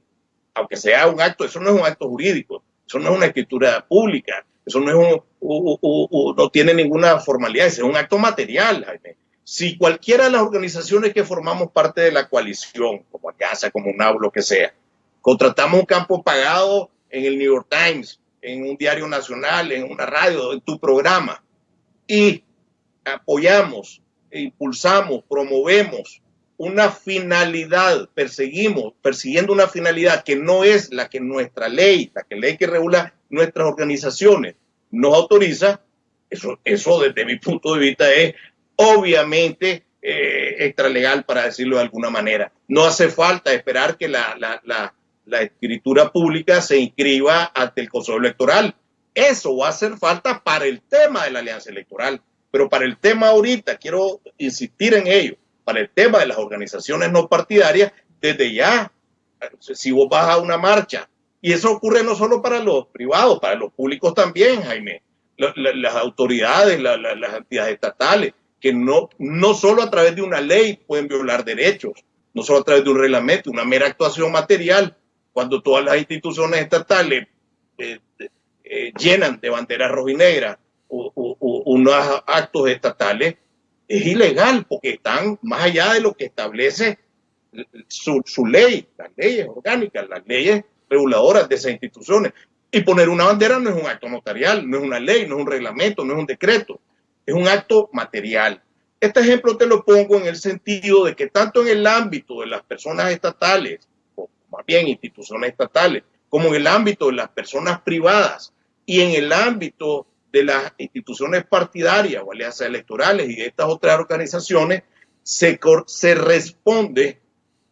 aunque sea un acto, eso no es un acto jurídico, eso no es una escritura pública, eso no es no tiene ninguna formalidad, es un acto material, Jaime. Si cualquiera de las organizaciones que formamos parte de la coalición, como Alianza, como UNAV, lo que sea, contratamos un campo pagado en el New York Times, en un diario nacional, en una radio, en tu programa, y apoyamos, impulsamos, promovemos una finalidad, persiguiendo una finalidad que no es la que nuestra ley, ley que regula nuestras organizaciones nos autoriza, eso desde mi punto de vista es obviamente extralegal, para decirlo de alguna manera. No hace falta esperar que la escritura pública se inscriba ante el Consejo Electoral. Eso va a hacer falta para el tema de la alianza electoral, pero para el tema ahorita, quiero insistir en ello, para el tema de las organizaciones no partidarias, desde ya, si vos vas a una marcha, y eso ocurre no solo para los privados, para los públicos también, Jaime, las autoridades, las entidades estatales, que no solo a través de una ley pueden violar derechos, no solo a través de un reglamento, una mera actuación material, cuando todas las instituciones estatales llenan de banderas rojinegras unos actos estatales, es ilegal porque están más allá de lo que establece su ley, las leyes orgánicas, las leyes reguladoras de esas instituciones. Y poner una bandera no es un acto notarial, no es una ley, no es un reglamento, no es un decreto, es un acto material. Este ejemplo te lo pongo en el sentido de que tanto en el ámbito de las personas estatales, o más bien instituciones estatales, como en el ámbito de las personas privadas y en el ámbito de las instituciones partidarias o alianzas electorales y de estas otras organizaciones, se responde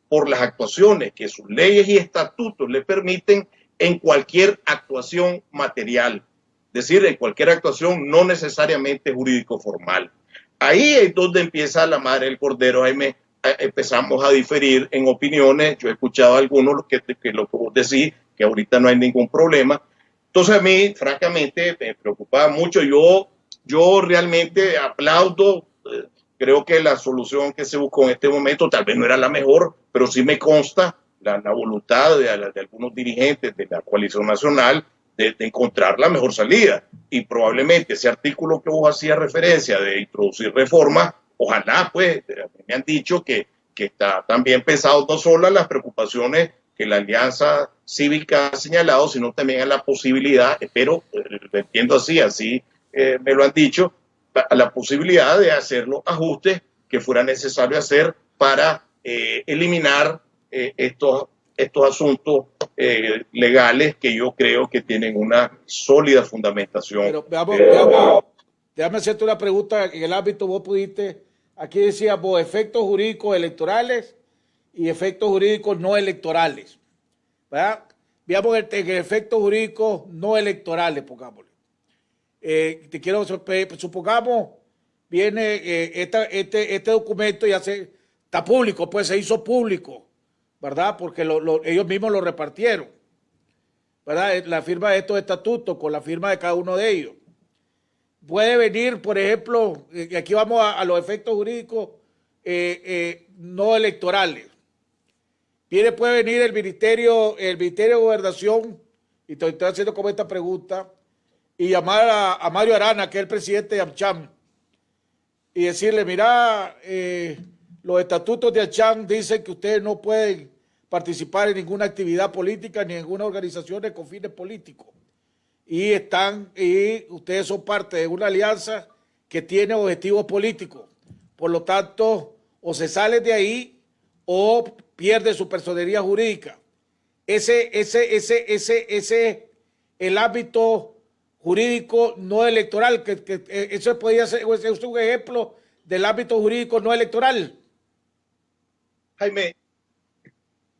por las actuaciones que sus leyes y estatutos le permiten en cualquier actuación material, es decir, en cualquier actuación no necesariamente jurídico formal. Ahí es donde empieza la madre del cordero, Jaime. Empezamos a diferir en opiniones. Yo he escuchado a algunos que lo que vos decís, que ahorita no hay ningún problema. Entonces a mí, francamente, me preocupaba mucho. Yo realmente aplaudo, creo que la solución que se buscó en este momento tal vez no era la mejor, pero sí me consta la voluntad de algunos dirigentes de la coalición nacional de encontrar la mejor salida. Y probablemente ese artículo que vos hacías referencia de introducir reformas, ojalá, pues, me han dicho que está también pensado no solo en las preocupaciones que la Alianza Cívica ha señalado, sino también en la posibilidad, espero, lo entiendo así me lo han dicho, a la posibilidad de hacer los ajustes que fuera necesario hacer para eliminar estos asuntos legales que yo creo que tienen una sólida fundamentación.
Pero déjame hacerte una pregunta. En el ámbito vos pudiste, aquí decías vos, efectos jurídicos electorales y efectos jurídicos no electorales, ¿verdad? Veamos en efectos jurídicos no electorales, pongámosle. Supongamos, viene este documento ya está público, pues se hizo público, ¿verdad? Porque ellos mismos lo repartieron, ¿verdad? La firma de estos estatutos con la firma de cada uno de ellos. puede venir, por ejemplo, y aquí vamos a los efectos jurídicos no electorales. Puede venir el Ministerio de Gobernación, y estoy haciendo como esta pregunta, y llamar a Mario Arana, que es el presidente de AmCham, y decirle, mira, los estatutos de AmCham dicen que ustedes no pueden participar en ninguna actividad política ni en ninguna organización con fines políticos. Y ustedes son parte de una alianza que tiene objetivos políticos. Por lo tanto, o se sale de ahí o pierde su personería jurídica. El ámbito jurídico no electoral, que eso podría ser es un ejemplo del ámbito jurídico no electoral.
Jaime,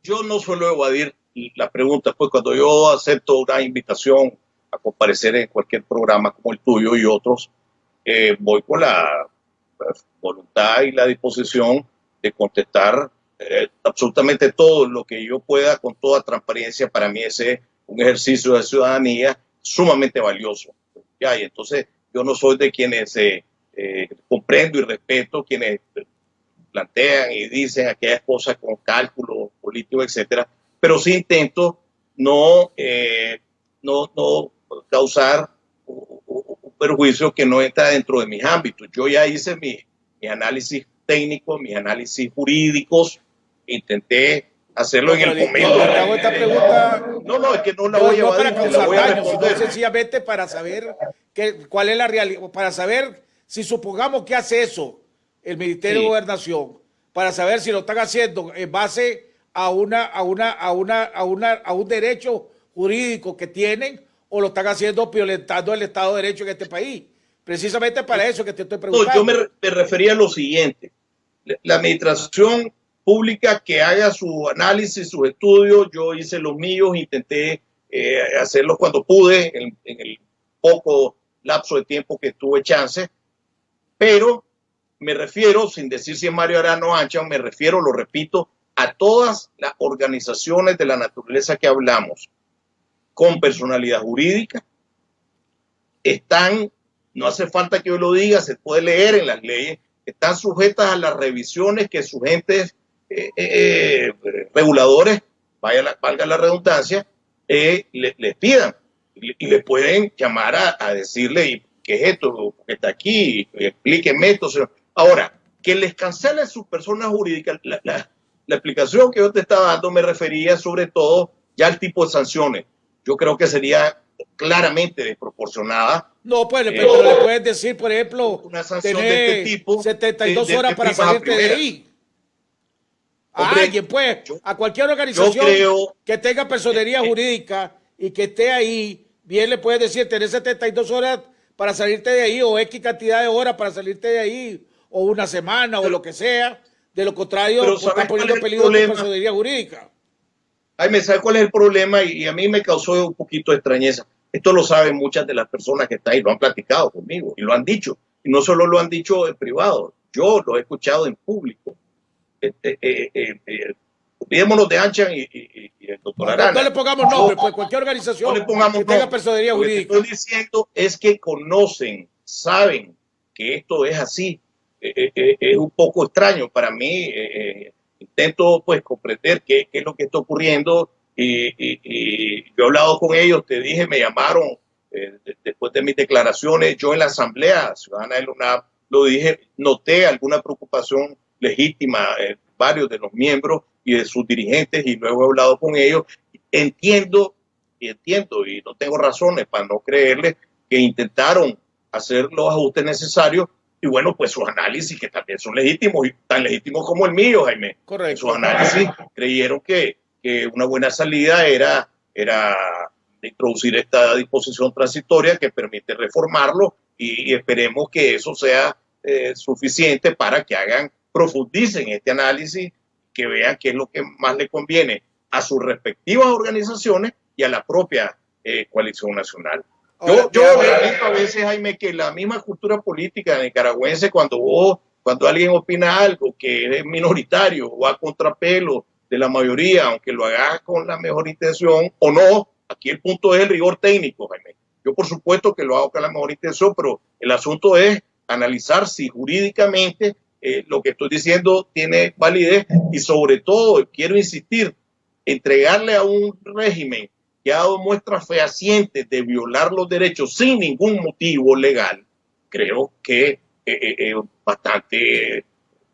yo no suelo evadir la pregunta, pues cuando yo acepto una invitación a comparecer en cualquier programa como el tuyo y otros, voy con la voluntad y la disposición de contestar absolutamente todo lo que yo pueda con toda transparencia. Para mí ese es un ejercicio de ciudadanía sumamente valioso. Y entonces yo no soy de quienes comprendo y respeto quienes plantean y dicen aquellas cosas con cálculo político, etcétera, pero sí intento no causar un perjuicio que no entra dentro de mis ámbitos. Yo ya hice mi análisis técnico, mis análisis jurídicos, intenté hacerlo en el momento.
Esta pregunta,
no, es que no la voy a evadir,
para causar
voy a
daño, sino
responder.
sencillamente para saber cuál es la realidad, para saber si supongamos que hace eso el Ministerio de Gobernación, para saber si lo están haciendo en base a un derecho jurídico que tienen, o lo están haciendo violentando el Estado de Derecho en este país. Precisamente para eso que te estoy preguntando.
No, yo me refería a lo siguiente. La administración pública que haga su análisis, sus estudios, yo hice los míos, intenté hacerlos cuando pude, en el poco lapso de tiempo que tuve chance, pero me refiero, sin decir si es Mario Arana o AmCham, me refiero, lo repito, a todas las organizaciones de la naturaleza que hablamos, con personalidad jurídica, no hace falta que yo lo diga, se puede leer en las leyes, están sujetas a las revisiones que sus entes reguladores, valga la redundancia, les pidan, y le pueden llamar a decirle, ¿qué es esto? ¿Qué está aquí? Explíqueme esto. Ahora, que les cancelen sus personas jurídicas, la explicación que yo te estaba dando me refería sobre todo ya al tipo de sanciones. Yo creo que sería claramente desproporcionada.
No, pues, pero le puedes decir, por ejemplo,
una sanción
tener
de este tipo,
72 horas para salirte de ahí.
Hombre,
A alguien, pues, a cualquier organización que tenga personería jurídica y que esté ahí, bien le puedes decir, tener 72 horas para salirte de ahí, o X cantidad de horas para salirte de ahí, o una semana, o lo que sea. De lo contrario, está poniendo en peligro tu personería jurídica.
Jaime, ¿sabes cuál es el problema? Y a mí me causó un poquito de extrañeza. Esto lo saben muchas de las personas que están ahí, lo han platicado conmigo y lo han dicho. Y no solo lo han dicho en privado, yo lo he escuchado en público. Olvidémonos de AmCham y el doctor Arana.
No le pongamos nombre, pues cualquier organización que tenga personería jurídica.
Lo que estoy diciendo es que conocen, saben que esto es así. Es un poco extraño para mí. Intento pues comprender qué es lo que está ocurriendo y yo he hablado con ellos, te dije, me llamaron después de mis declaraciones, yo en la Asamblea Ciudadana de la UNAP lo dije, noté alguna preocupación legítima, varios de los miembros y de sus dirigentes, y luego he hablado con ellos, entiendo y no tengo razones para no creerles que intentaron hacer los ajustes necesarios. Y bueno, pues sus análisis, que también son legítimos, y tan legítimos como el mío, Jaime.
Correcto.
Sus análisis creyeron que una buena salida era introducir esta disposición transitoria que permite reformarlo, y esperemos que eso sea suficiente para que profundicen este análisis, que vean qué es lo que más le conviene a sus respectivas organizaciones y a la propia coalición nacional. Yo lamento a veces, Jaime, que la misma cultura política nicaragüense, cuando alguien opina algo que es minoritario o a contrapelo de la mayoría, aunque lo haga con la mejor intención o no, aquí el punto es el rigor técnico, Jaime. Yo por supuesto que lo hago con la mejor intención, pero el asunto es analizar si jurídicamente lo que estoy diciendo tiene validez y sobre todo, quiero insistir, entregarle a un régimen que ha dado muestras fehacientes de violar los derechos sin ningún motivo legal, creo que es bastante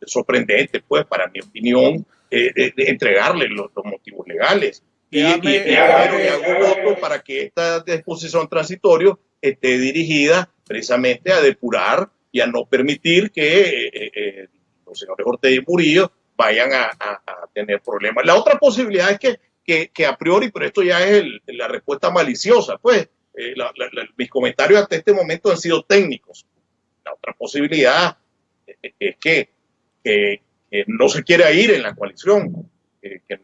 sorprendente, pues, para mi opinión, entregarle los motivos legales. Y hago voto para que esta disposición transitoria esté dirigida precisamente a depurar y a no permitir que los señores Ortega y Murillo vayan a tener problemas. La otra posibilidad es que a priori, pero esto ya es la respuesta maliciosa, pues mis comentarios hasta este momento han sido técnicos. La otra posibilidad es que no se quiera ir en la coalición, que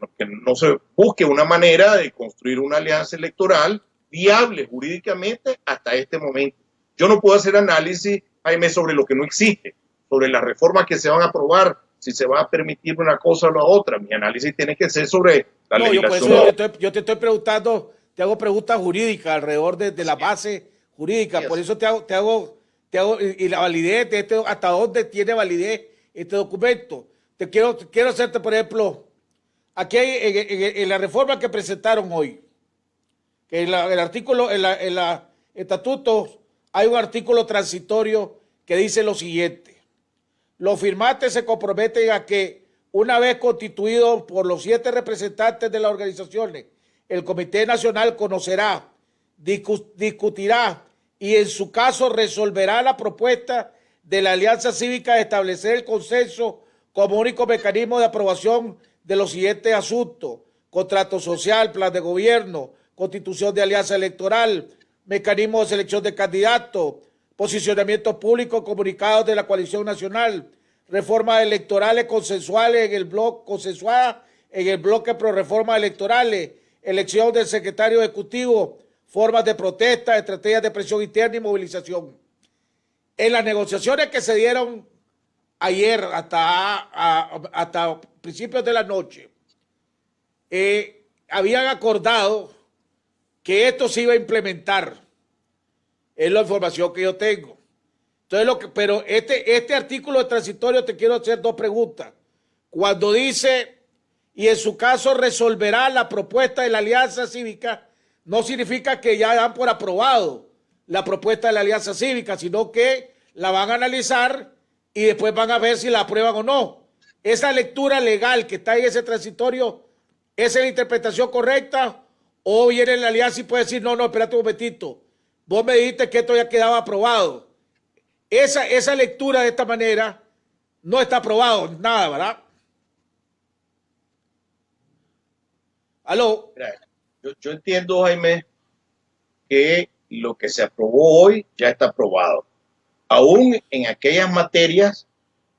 no se busque una manera de construir una alianza electoral viable jurídicamente hasta este momento. Yo no puedo hacer análisis, Jaime, sobre lo que no existe, sobre las reformas que se van a aprobar, si se va a permitir una cosa o la otra. Mi análisis tiene que ser sobre la legislación.
Yo te estoy preguntando, te hago preguntas jurídicas alrededor de la base jurídica, por eso te hago y la validez de hasta dónde tiene validez este documento. Quiero hacerte, por ejemplo, aquí hay en la reforma que presentaron hoy, que el artículo, en la estatuto, hay un artículo transitorio que dice lo siguiente: los firmantes se comprometen a que, una vez constituido por los 7 representantes de las organizaciones, el Comité Nacional conocerá, discutirá y en su caso resolverá la propuesta de la Alianza Cívica de establecer el consenso como único mecanismo de aprobación de los siguientes asuntos: contrato social, plan de gobierno, constitución de alianza electoral, mecanismo de selección de candidatos, posicionamiento público, comunicados de la coalición nacional, reformas electorales consensuales en el bloque pro reformas electorales, elección del secretario ejecutivo, formas de protesta, estrategias de presión interna y movilización. En las negociaciones que se dieron ayer hasta principios de la noche, habían acordado que esto se iba a implementar. Es la información que yo tengo. Entonces, pero este artículo de transitorio, te quiero hacer 2 preguntas. Cuando dice, y en su caso resolverá la propuesta de la Alianza Cívica, no significa que ya dan por aprobado la propuesta de la Alianza Cívica, sino que la van a analizar y después van a ver si la aprueban o no. Esa lectura legal que está en ese transitorio, ¿esa es la interpretación correcta? O viene la Alianza y puede decir, no, espérate un momentito, vos me dijiste que esto ya quedaba aprobado. Esa lectura de esta manera no está aprobado, nada, ¿verdad? ¿Aló?
Yo entiendo, Jaime, que lo que se aprobó hoy ya está aprobado, aún en aquellas materias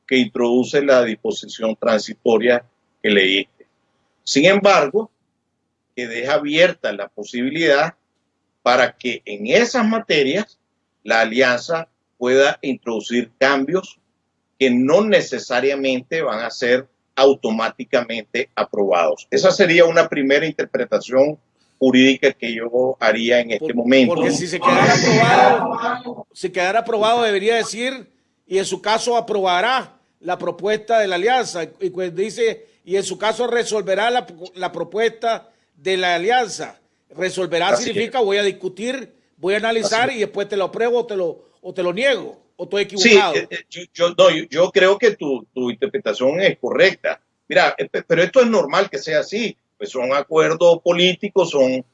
que introduce la disposición transitoria que leíste. Sin embargo, que deja abierta la posibilidad para que en esas materias la alianza pueda introducir cambios que no necesariamente van a ser automáticamente aprobados. Esa sería una primera interpretación jurídica que yo haría en este momento.
Porque si se quedara aprobado, debería decir, y en su caso aprobará la propuesta de la alianza, y cuando dice, y en su caso resolverá la propuesta de la alianza. Resolverá significa voy a discutir, voy a analizar y después te lo apruebo o te lo niego, o estoy equivocado.
Sí, yo creo que tu interpretación es correcta. Mira, pero esto es normal que sea así, pues son acuerdos políticos, son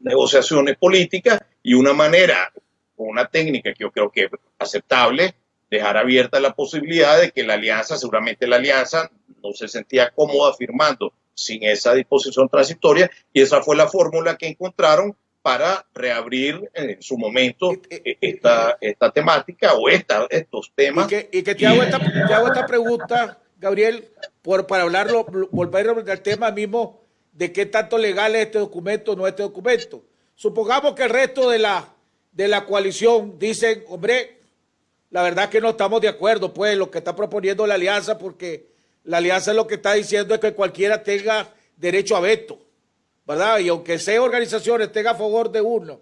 negociaciones políticas y una manera, con una técnica que yo creo que es aceptable, dejar abierta la posibilidad de que la alianza, seguramente la alianza no se sentía cómoda firmando sin esa disposición transitoria y esa fue la fórmula que encontraron para reabrir en su momento esta temática o estos temas.
Y que te hago esta pregunta, Gabriel, para hablarlo, volver al tema mismo de qué tanto legal es este documento o no este documento. Supongamos que el resto de la coalición dicen, hombre, la verdad que no estamos de acuerdo, pues, lo que está proponiendo la alianza, porque la alianza lo que está diciendo es que cualquiera tenga derecho a veto, ¿verdad? Y aunque sea organizaciones tenga a favor de uno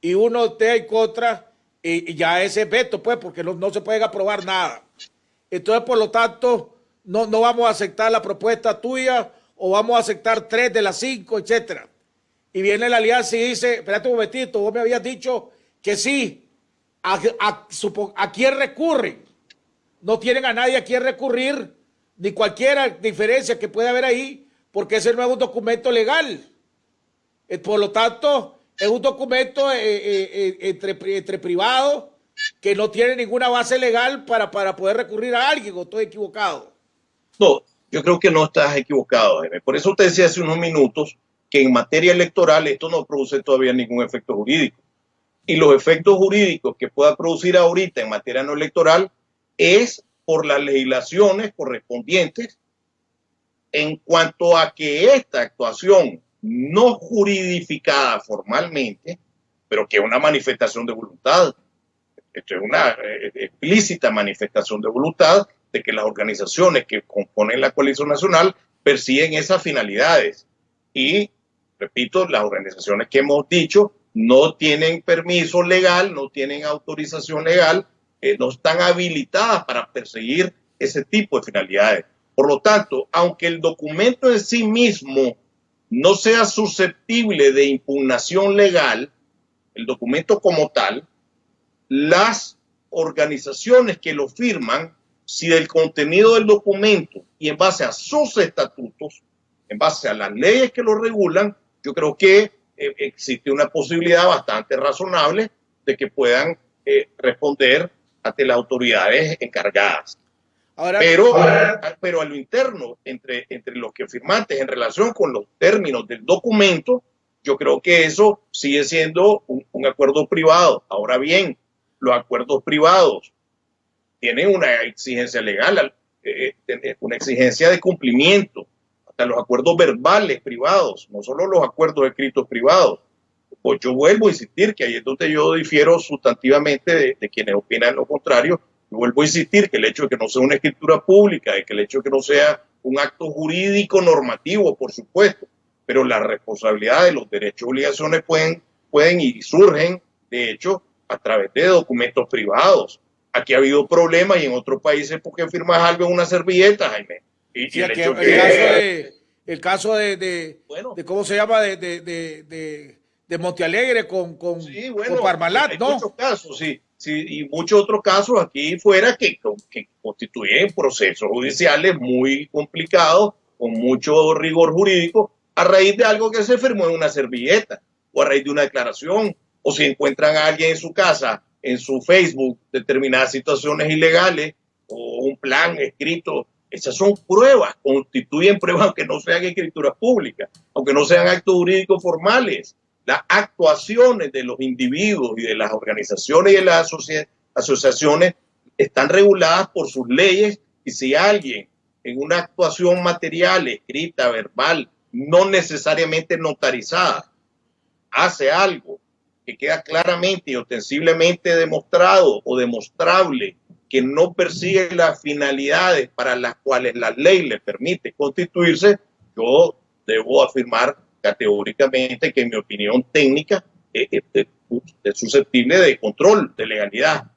y uno esté en contra, y ya ese veto, pues, porque no se puede aprobar nada. Entonces, por lo tanto, no vamos a aceptar la propuesta tuya, o vamos a aceptar 3 de las 5, etcétera. Y viene la alianza y dice, espérate un momentito, vos me habías dicho que sí, ¿a quién recurren? No tienen a nadie a quien recurrir, ni cualquier diferencia que pueda haber ahí, porque ese no es un documento legal. Por lo tanto, es un documento entre privados que no tiene ninguna base legal para poder recurrir a alguien, o estoy equivocado.
No, yo creo que no estás equivocado, Jaime. Por eso te decía hace unos minutos que en materia electoral esto no produce todavía ningún efecto jurídico. Y los efectos jurídicos que pueda producir ahorita en materia no electoral es por las legislaciones correspondientes en cuanto a que esta actuación no juridificada formalmente, pero que es una manifestación de voluntad. Esto es una explícita manifestación de voluntad de que las organizaciones que componen la coalición nacional persiguen esas finalidades. Y, repito, las organizaciones que hemos dicho no tienen permiso legal, no tienen autorización legal, no están habilitadas para perseguir ese tipo de finalidades. Por lo tanto, aunque el documento en sí mismo no sea susceptible de impugnación legal, el documento como tal, las organizaciones que lo firman, si del contenido del documento y en base a sus estatutos, en base a las leyes que lo regulan, yo creo que existe una posibilidad bastante razonable de que puedan responder ante las autoridades encargadas. Pero a lo interno, entre los que firmantes en relación con los términos del documento, yo creo que eso sigue siendo un acuerdo privado. Ahora bien, los acuerdos privados tienen una exigencia legal, una exigencia de cumplimiento, hasta los acuerdos verbales privados, no solo los acuerdos escritos privados. Pues yo vuelvo a insistir que ahí es donde yo difiero sustantivamente de quienes opinan lo contrario. Yo vuelvo a insistir que el hecho de que no sea una escritura pública, de que el hecho de que no sea un acto jurídico normativo, por supuesto, pero la responsabilidad de los derechos y obligaciones pueden y surgen, de hecho, a través de documentos privados. Aquí ha habido problemas y en otros países porque firmas algo en una servilleta, Jaime.
Sí, el caso de ¿cómo se llama? De Montealegre con Parmalat, ¿no?
Muchos casos, sí, y muchos otros casos aquí fuera que constituyen procesos judiciales muy complicados, con mucho rigor jurídico, a raíz de algo que se firmó en una servilleta, o a raíz de una declaración, o si encuentran a alguien en su casa, en su Facebook, determinadas situaciones ilegales, o un plan escrito. Esas son pruebas, constituyen pruebas aunque no sean escrituras públicas, aunque no sean actos jurídicos formales. Las actuaciones de los individuos y de las organizaciones y de las asociaciones están reguladas por sus leyes, y si alguien en una actuación material, escrita, verbal, no necesariamente notarizada, hace algo que queda claramente y ostensiblemente demostrado o demostrable que no persigue las finalidades para las cuales la ley le permite constituirse, yo debo afirmar categóricamente que en mi opinión técnica es susceptible de control, de legalidad.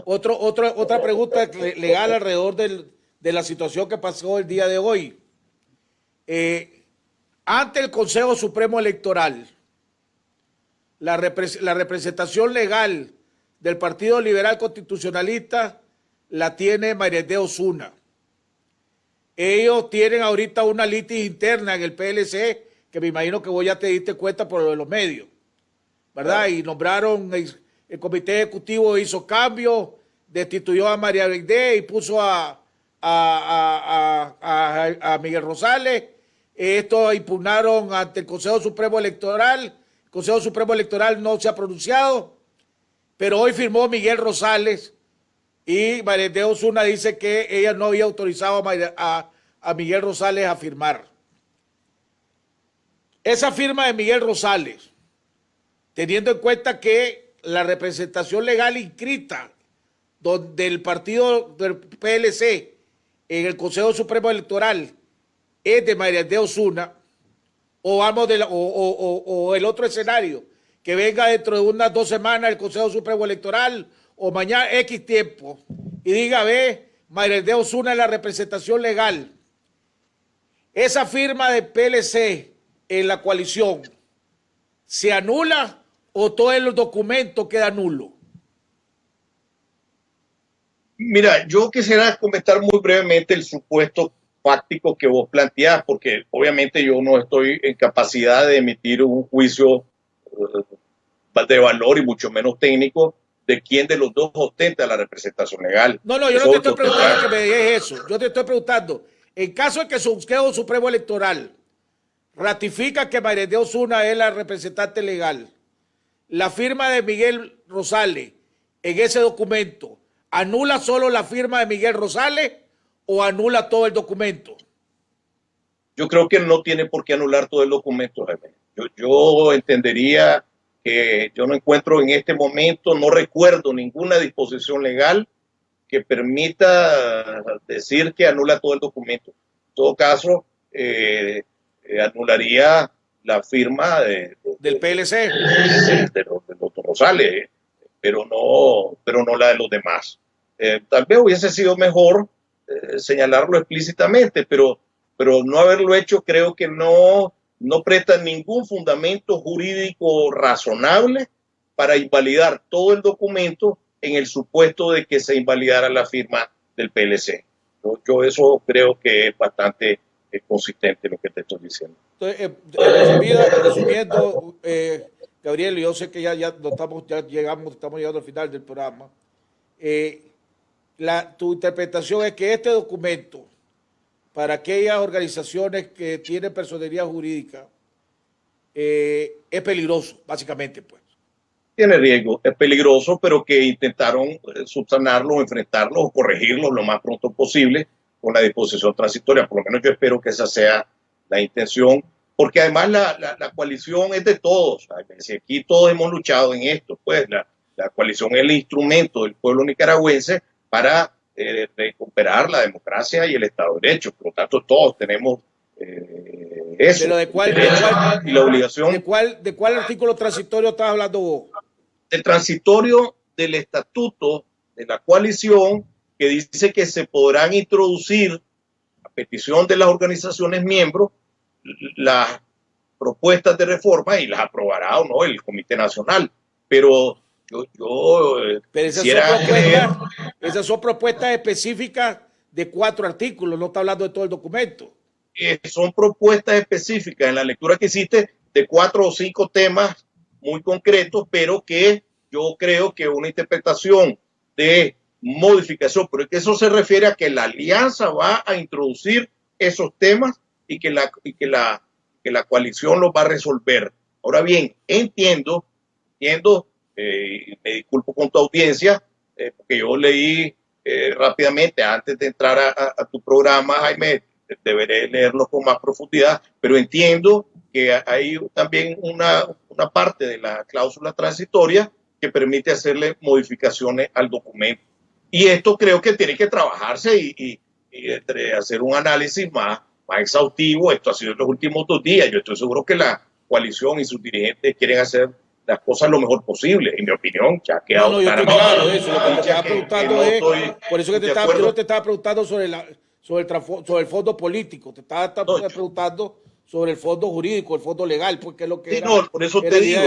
Otra pregunta legal alrededor de la situación que pasó el día de hoy. Ante el Consejo Supremo Electoral, la representación legal del Partido Liberal Constitucionalista la tiene María de Osuna. Ellos tienen ahorita una litis interna en el PLC, que me imagino que vos ya te diste cuenta por lo de los medios, ¿verdad? Y nombraron, el comité ejecutivo hizo cambios, destituyó a María Aide y puso a Miguel Rosales. Esto impugnaron ante el Consejo Supremo Electoral. El Consejo Supremo Electoral no se ha pronunciado, pero hoy firmó Miguel Rosales y María de Osuna dice que ella no había autorizado a Miguel Rosales a firmar. Esa firma de Miguel Rosales, teniendo en cuenta que la representación legal inscrita del partido del PLC en el Consejo Supremo Electoral es de María de Osuna, O vamos o el otro escenario, que venga dentro de unas 2 semanas el Consejo Supremo Electoral o mañana X tiempo y diga, ve, Mayra de Osuna es la representación legal. Esa firma de PLC en la coalición, ¿se anula o todo el documento queda nulo?
Mira, yo quisiera comentar muy brevemente el supuesto fáctico que vos planteás, porque obviamente yo no estoy en capacidad de emitir un juicio de valor y mucho menos técnico de quién de los dos ostenta la representación legal.
No, yo no te estoy preguntando que me digas eso. Yo te estoy preguntando, en caso de que el Consejo Supremo Electoral ratifica que Mayra de Osuna es la representante legal, la firma de Miguel Rosales en ese documento, ¿anula solo la firma de Miguel Rosales o anula todo el documento?
Yo creo que no tiene por qué anular todo el documento, Jaime. Yo entendería que yo no encuentro en este momento, no recuerdo ninguna disposición legal que permita decir que anula todo el documento. En todo caso, anularía la firma
del PLC,
del doctor Rosales, pero no la de los demás. Tal vez hubiese sido mejor señalarlo explícitamente, pero no haberlo hecho creo que no presta ningún fundamento jurídico razonable para invalidar todo el documento en el supuesto de que se invalidara la firma del PLC. Yo eso creo que es bastante consistente lo que te estoy diciendo.
Entonces, resumiendo, Gabriel, yo sé que ya estamos llegando al final del programa. Tu interpretación es que este documento, para aquellas organizaciones que tienen personería jurídica, es peligroso, básicamente, pues.
Tiene riesgo, es peligroso, pero que intentaron subsanarlo, enfrentarlo o corregirlo lo más pronto posible con la disposición transitoria. Por lo menos yo espero que esa sea la intención, porque además la coalición es de todos. Si aquí todos hemos luchado en esto, pues la coalición es el instrumento del pueblo nicaragüense para recuperar la democracia y el Estado de Derecho. Por lo tanto, todos tenemos eso.
¿Pero
y la obligación.
¿De cuál artículo transitorio estás hablando vos?
El transitorio del estatuto de la coalición, que dice que se podrán introducir a petición de las organizaciones miembros las propuestas de reforma y las aprobará o no el Comité Nacional. Pero
esas son propuestas específicas de 4 artículos, no está hablando de todo el documento.
Son propuestas específicas en la lectura que hiciste de 4 o 5 temas muy concretos, pero que yo creo que una interpretación de modificación, pero es que eso se refiere a que la alianza va a introducir esos temas y que la coalición los va a resolver. Ahora bien, entiendo, me disculpo con tu audiencia, porque yo leí rápidamente antes de entrar a tu programa, Jaime, deberé leerlo con más profundidad, pero entiendo que hay también una parte de la cláusula transitoria que permite hacerle modificaciones al documento. Y esto creo que tiene que trabajarse y hacer un análisis más exhaustivo. Esto ha sido en los últimos 2 días. Yo estoy seguro que la coalición y sus dirigentes quieren hacer las cosas lo mejor posible. En mi opinión, ya ha quedado
claro de eso. Lo que te estaba preguntando es, por eso que yo no te estaba preguntando sobre el fondo político, te estaba preguntando sobre el fondo jurídico, el fondo legal, porque es lo que
por eso te digo,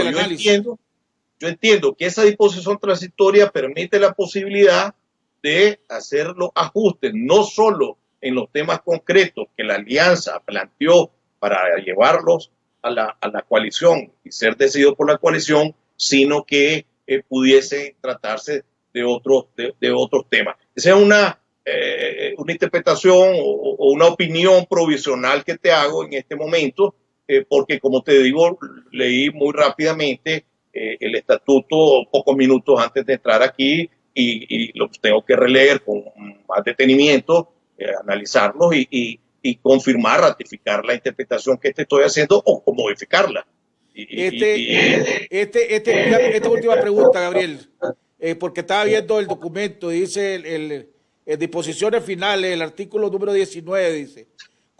yo entiendo que esa disposición transitoria permite la posibilidad de hacer los ajustes, no solo en los temas concretos que la alianza planteó para llevarlos a la coalición y ser decidido por la coalición, sino que pudiese tratarse de otros temas. Esa es una interpretación o una opinión provisional que te hago en este momento, porque como te digo, leí muy rápidamente el estatuto pocos minutos antes de entrar aquí y los tengo que releer con más detenimiento, analizarlos y confirmar, ratificar la interpretación que te estoy haciendo o modificarla.
Esta última pregunta, Gabriel, porque estaba viendo el documento, dice en disposiciones finales, el artículo número 19 dice: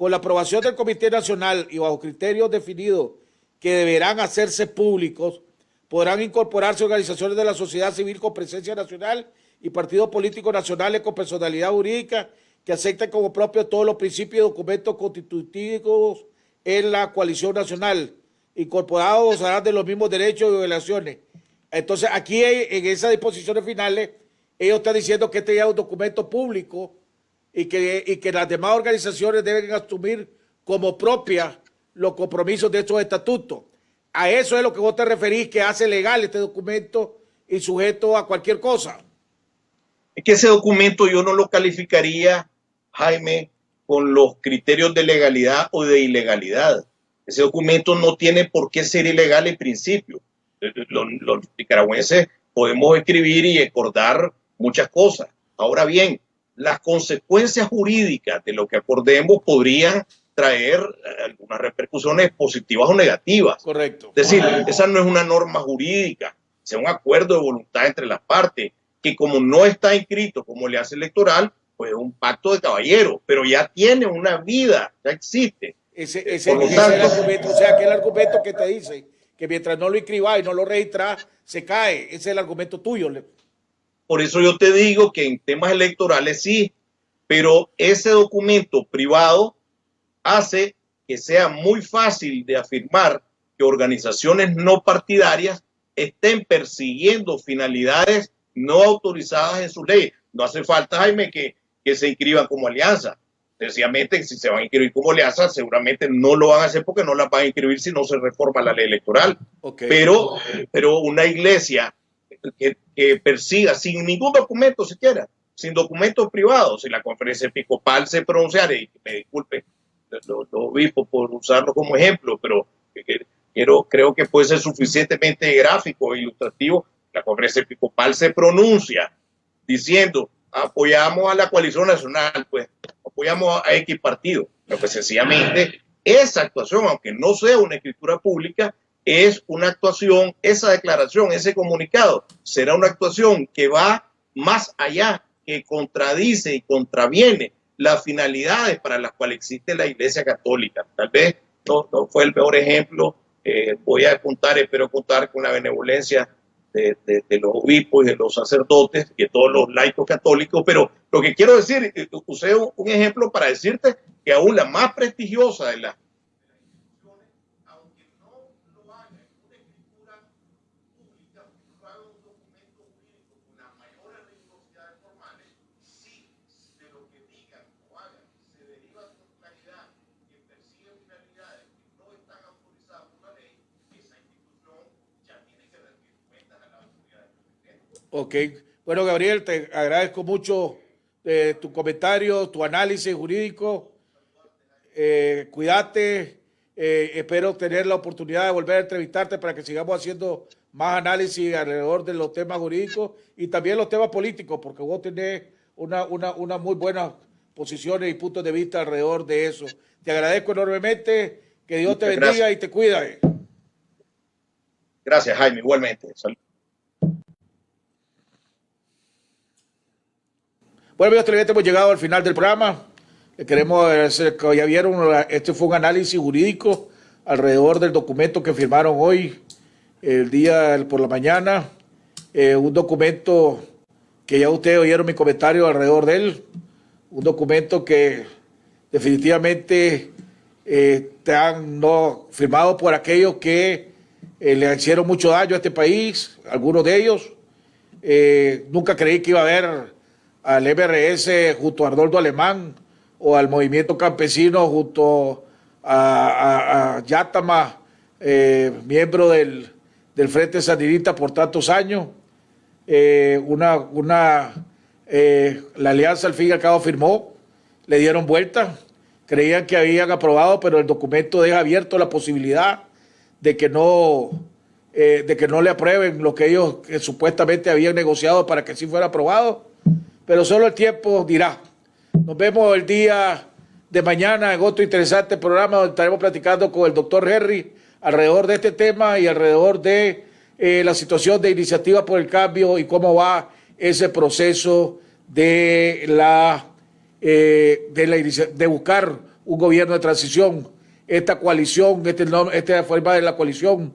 con la aprobación del Comité Nacional y bajo criterios definidos que deberán hacerse públicos, podrán incorporarse organizaciones de la sociedad civil con presencia nacional y partidos políticos nacionales con personalidad jurídica que acepten como propios todos los principios y documentos constitutivos en la coalición nacional, incorporados gozarán de los mismos derechos y obligaciones. Entonces, aquí en esas disposiciones finales, ellos están diciendo que este ya es un documento público y que las demás organizaciones deben asumir como propias los compromisos de estos estatutos. A eso es lo que vos te referís, que hace legal este documento y sujeto a cualquier cosa.
Es que ese documento yo no lo calificaría, Jaime, con los criterios de legalidad o de ilegalidad. Ese documento no tiene por qué ser ilegal en principio. Los nicaragüenses podemos escribir y acordar muchas cosas. Ahora bien, las consecuencias jurídicas de lo que acordemos podrían traer algunas repercusiones positivas o negativas.
Correcto.
Es decir, esa no es una norma jurídica, es un acuerdo de voluntad entre las partes, que como no está inscrito como alianza electoral, pues es un pacto de caballeros, pero ya tiene una vida, ya existe.
Ese es el argumento, o sea, que el argumento que te dice que mientras no lo inscribas y no lo registras, se cae. Ese es el argumento tuyo.
Por eso yo te digo que en temas electorales sí, pero ese documento privado hace que sea muy fácil de afirmar que organizaciones no partidarias estén persiguiendo finalidades no autorizadas en sus leyes. No hace falta, Jaime, que se inscriban como alianza. Sencillamente, si se van a inscribir como alianza, seguramente no lo van a hacer porque no las van a inscribir si no se reforma la ley electoral.
Okay.
Pero una iglesia que persiga sin ningún documento siquiera, sin documentos privados, si la conferencia episcopal se pronunciara, y me disculpe los obispos por usarlo como ejemplo, pero creo que puede ser suficientemente gráfico e ilustrativo. La conferencia episcopal se pronuncia diciendo apoyamos a la coalición nacional, pues apoyamos a X partido, pero que sencillamente esa actuación, aunque no sea una escritura pública, es una actuación, esa declaración, ese comunicado, será una actuación que va más allá, que contradice y contraviene las finalidades para las cuales existe la Iglesia Católica. Tal vez no fue el peor ejemplo, voy a contar, espero contar con la benevolencia de los obispos y de los sacerdotes y de todos los laicos católicos, pero lo que quiero decir, usé un ejemplo para decirte que aún la más prestigiosa de las instituciones, aunque no lo haga en una escritura pública, no haga un documento jurídico con las mayores rigurosidades formales, si de lo que digan o hagan se deriva con claridad que persiguen finalidades que no están autorizadas por la ley, esa institución ya tiene que rendir cuentas a la autoridad del presidente.
Ok. Bueno, Gabriel, te agradezco mucho tu comentario, tu análisis jurídico. Cuídate. Espero tener la oportunidad de volver a entrevistarte para que sigamos haciendo más análisis alrededor de los temas jurídicos y también los temas políticos, porque vos tenés una muy buena posiciones y puntos de vista alrededor de eso. Te agradezco enormemente. Que Dios te bendiga. Gracias. Y te cuida.
Gracias, Jaime. Igualmente. Salud.
Bueno, amigos televidentes, hemos llegado al final del programa. Le queremos agradecer que ya vieron, este fue un análisis jurídico alrededor del documento que firmaron hoy, el día por la mañana. Un documento que ya ustedes oyeron mi comentario alrededor de él. Un documento que definitivamente están no firmado por aquellos que le hicieron mucho daño a este país, algunos de ellos. Nunca creí que iba a haber al MRS junto a Arnoldo Alemán o al movimiento campesino junto a Yátama, miembro del Frente Sandinista por tantos años. La alianza al fin y al cabo firmó, le dieron vuelta, creían que habían aprobado, pero el documento deja abierto la posibilidad de que no le aprueben lo que ellos supuestamente habían negociado para que sí fuera aprobado. Pero solo el tiempo dirá. Nos vemos el día de mañana en otro interesante programa donde estaremos platicando con el doctor Henry alrededor de este tema y alrededor de la situación de Iniciativa por el Cambio y cómo va ese proceso de buscar un gobierno de transición. Esta coalición, esta forma de la coalición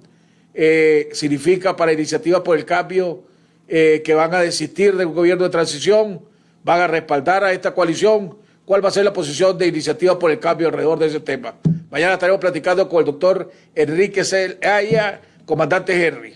significa para Iniciativa por el Cambio que van a desistir de un gobierno de transición, van a respaldar a esta coalición. ¿Cuál va a ser la posición de Iniciativa por el Cambio alrededor de ese tema? Mañana estaremos platicando con el doctor Enrique Celaya, comandante Henry.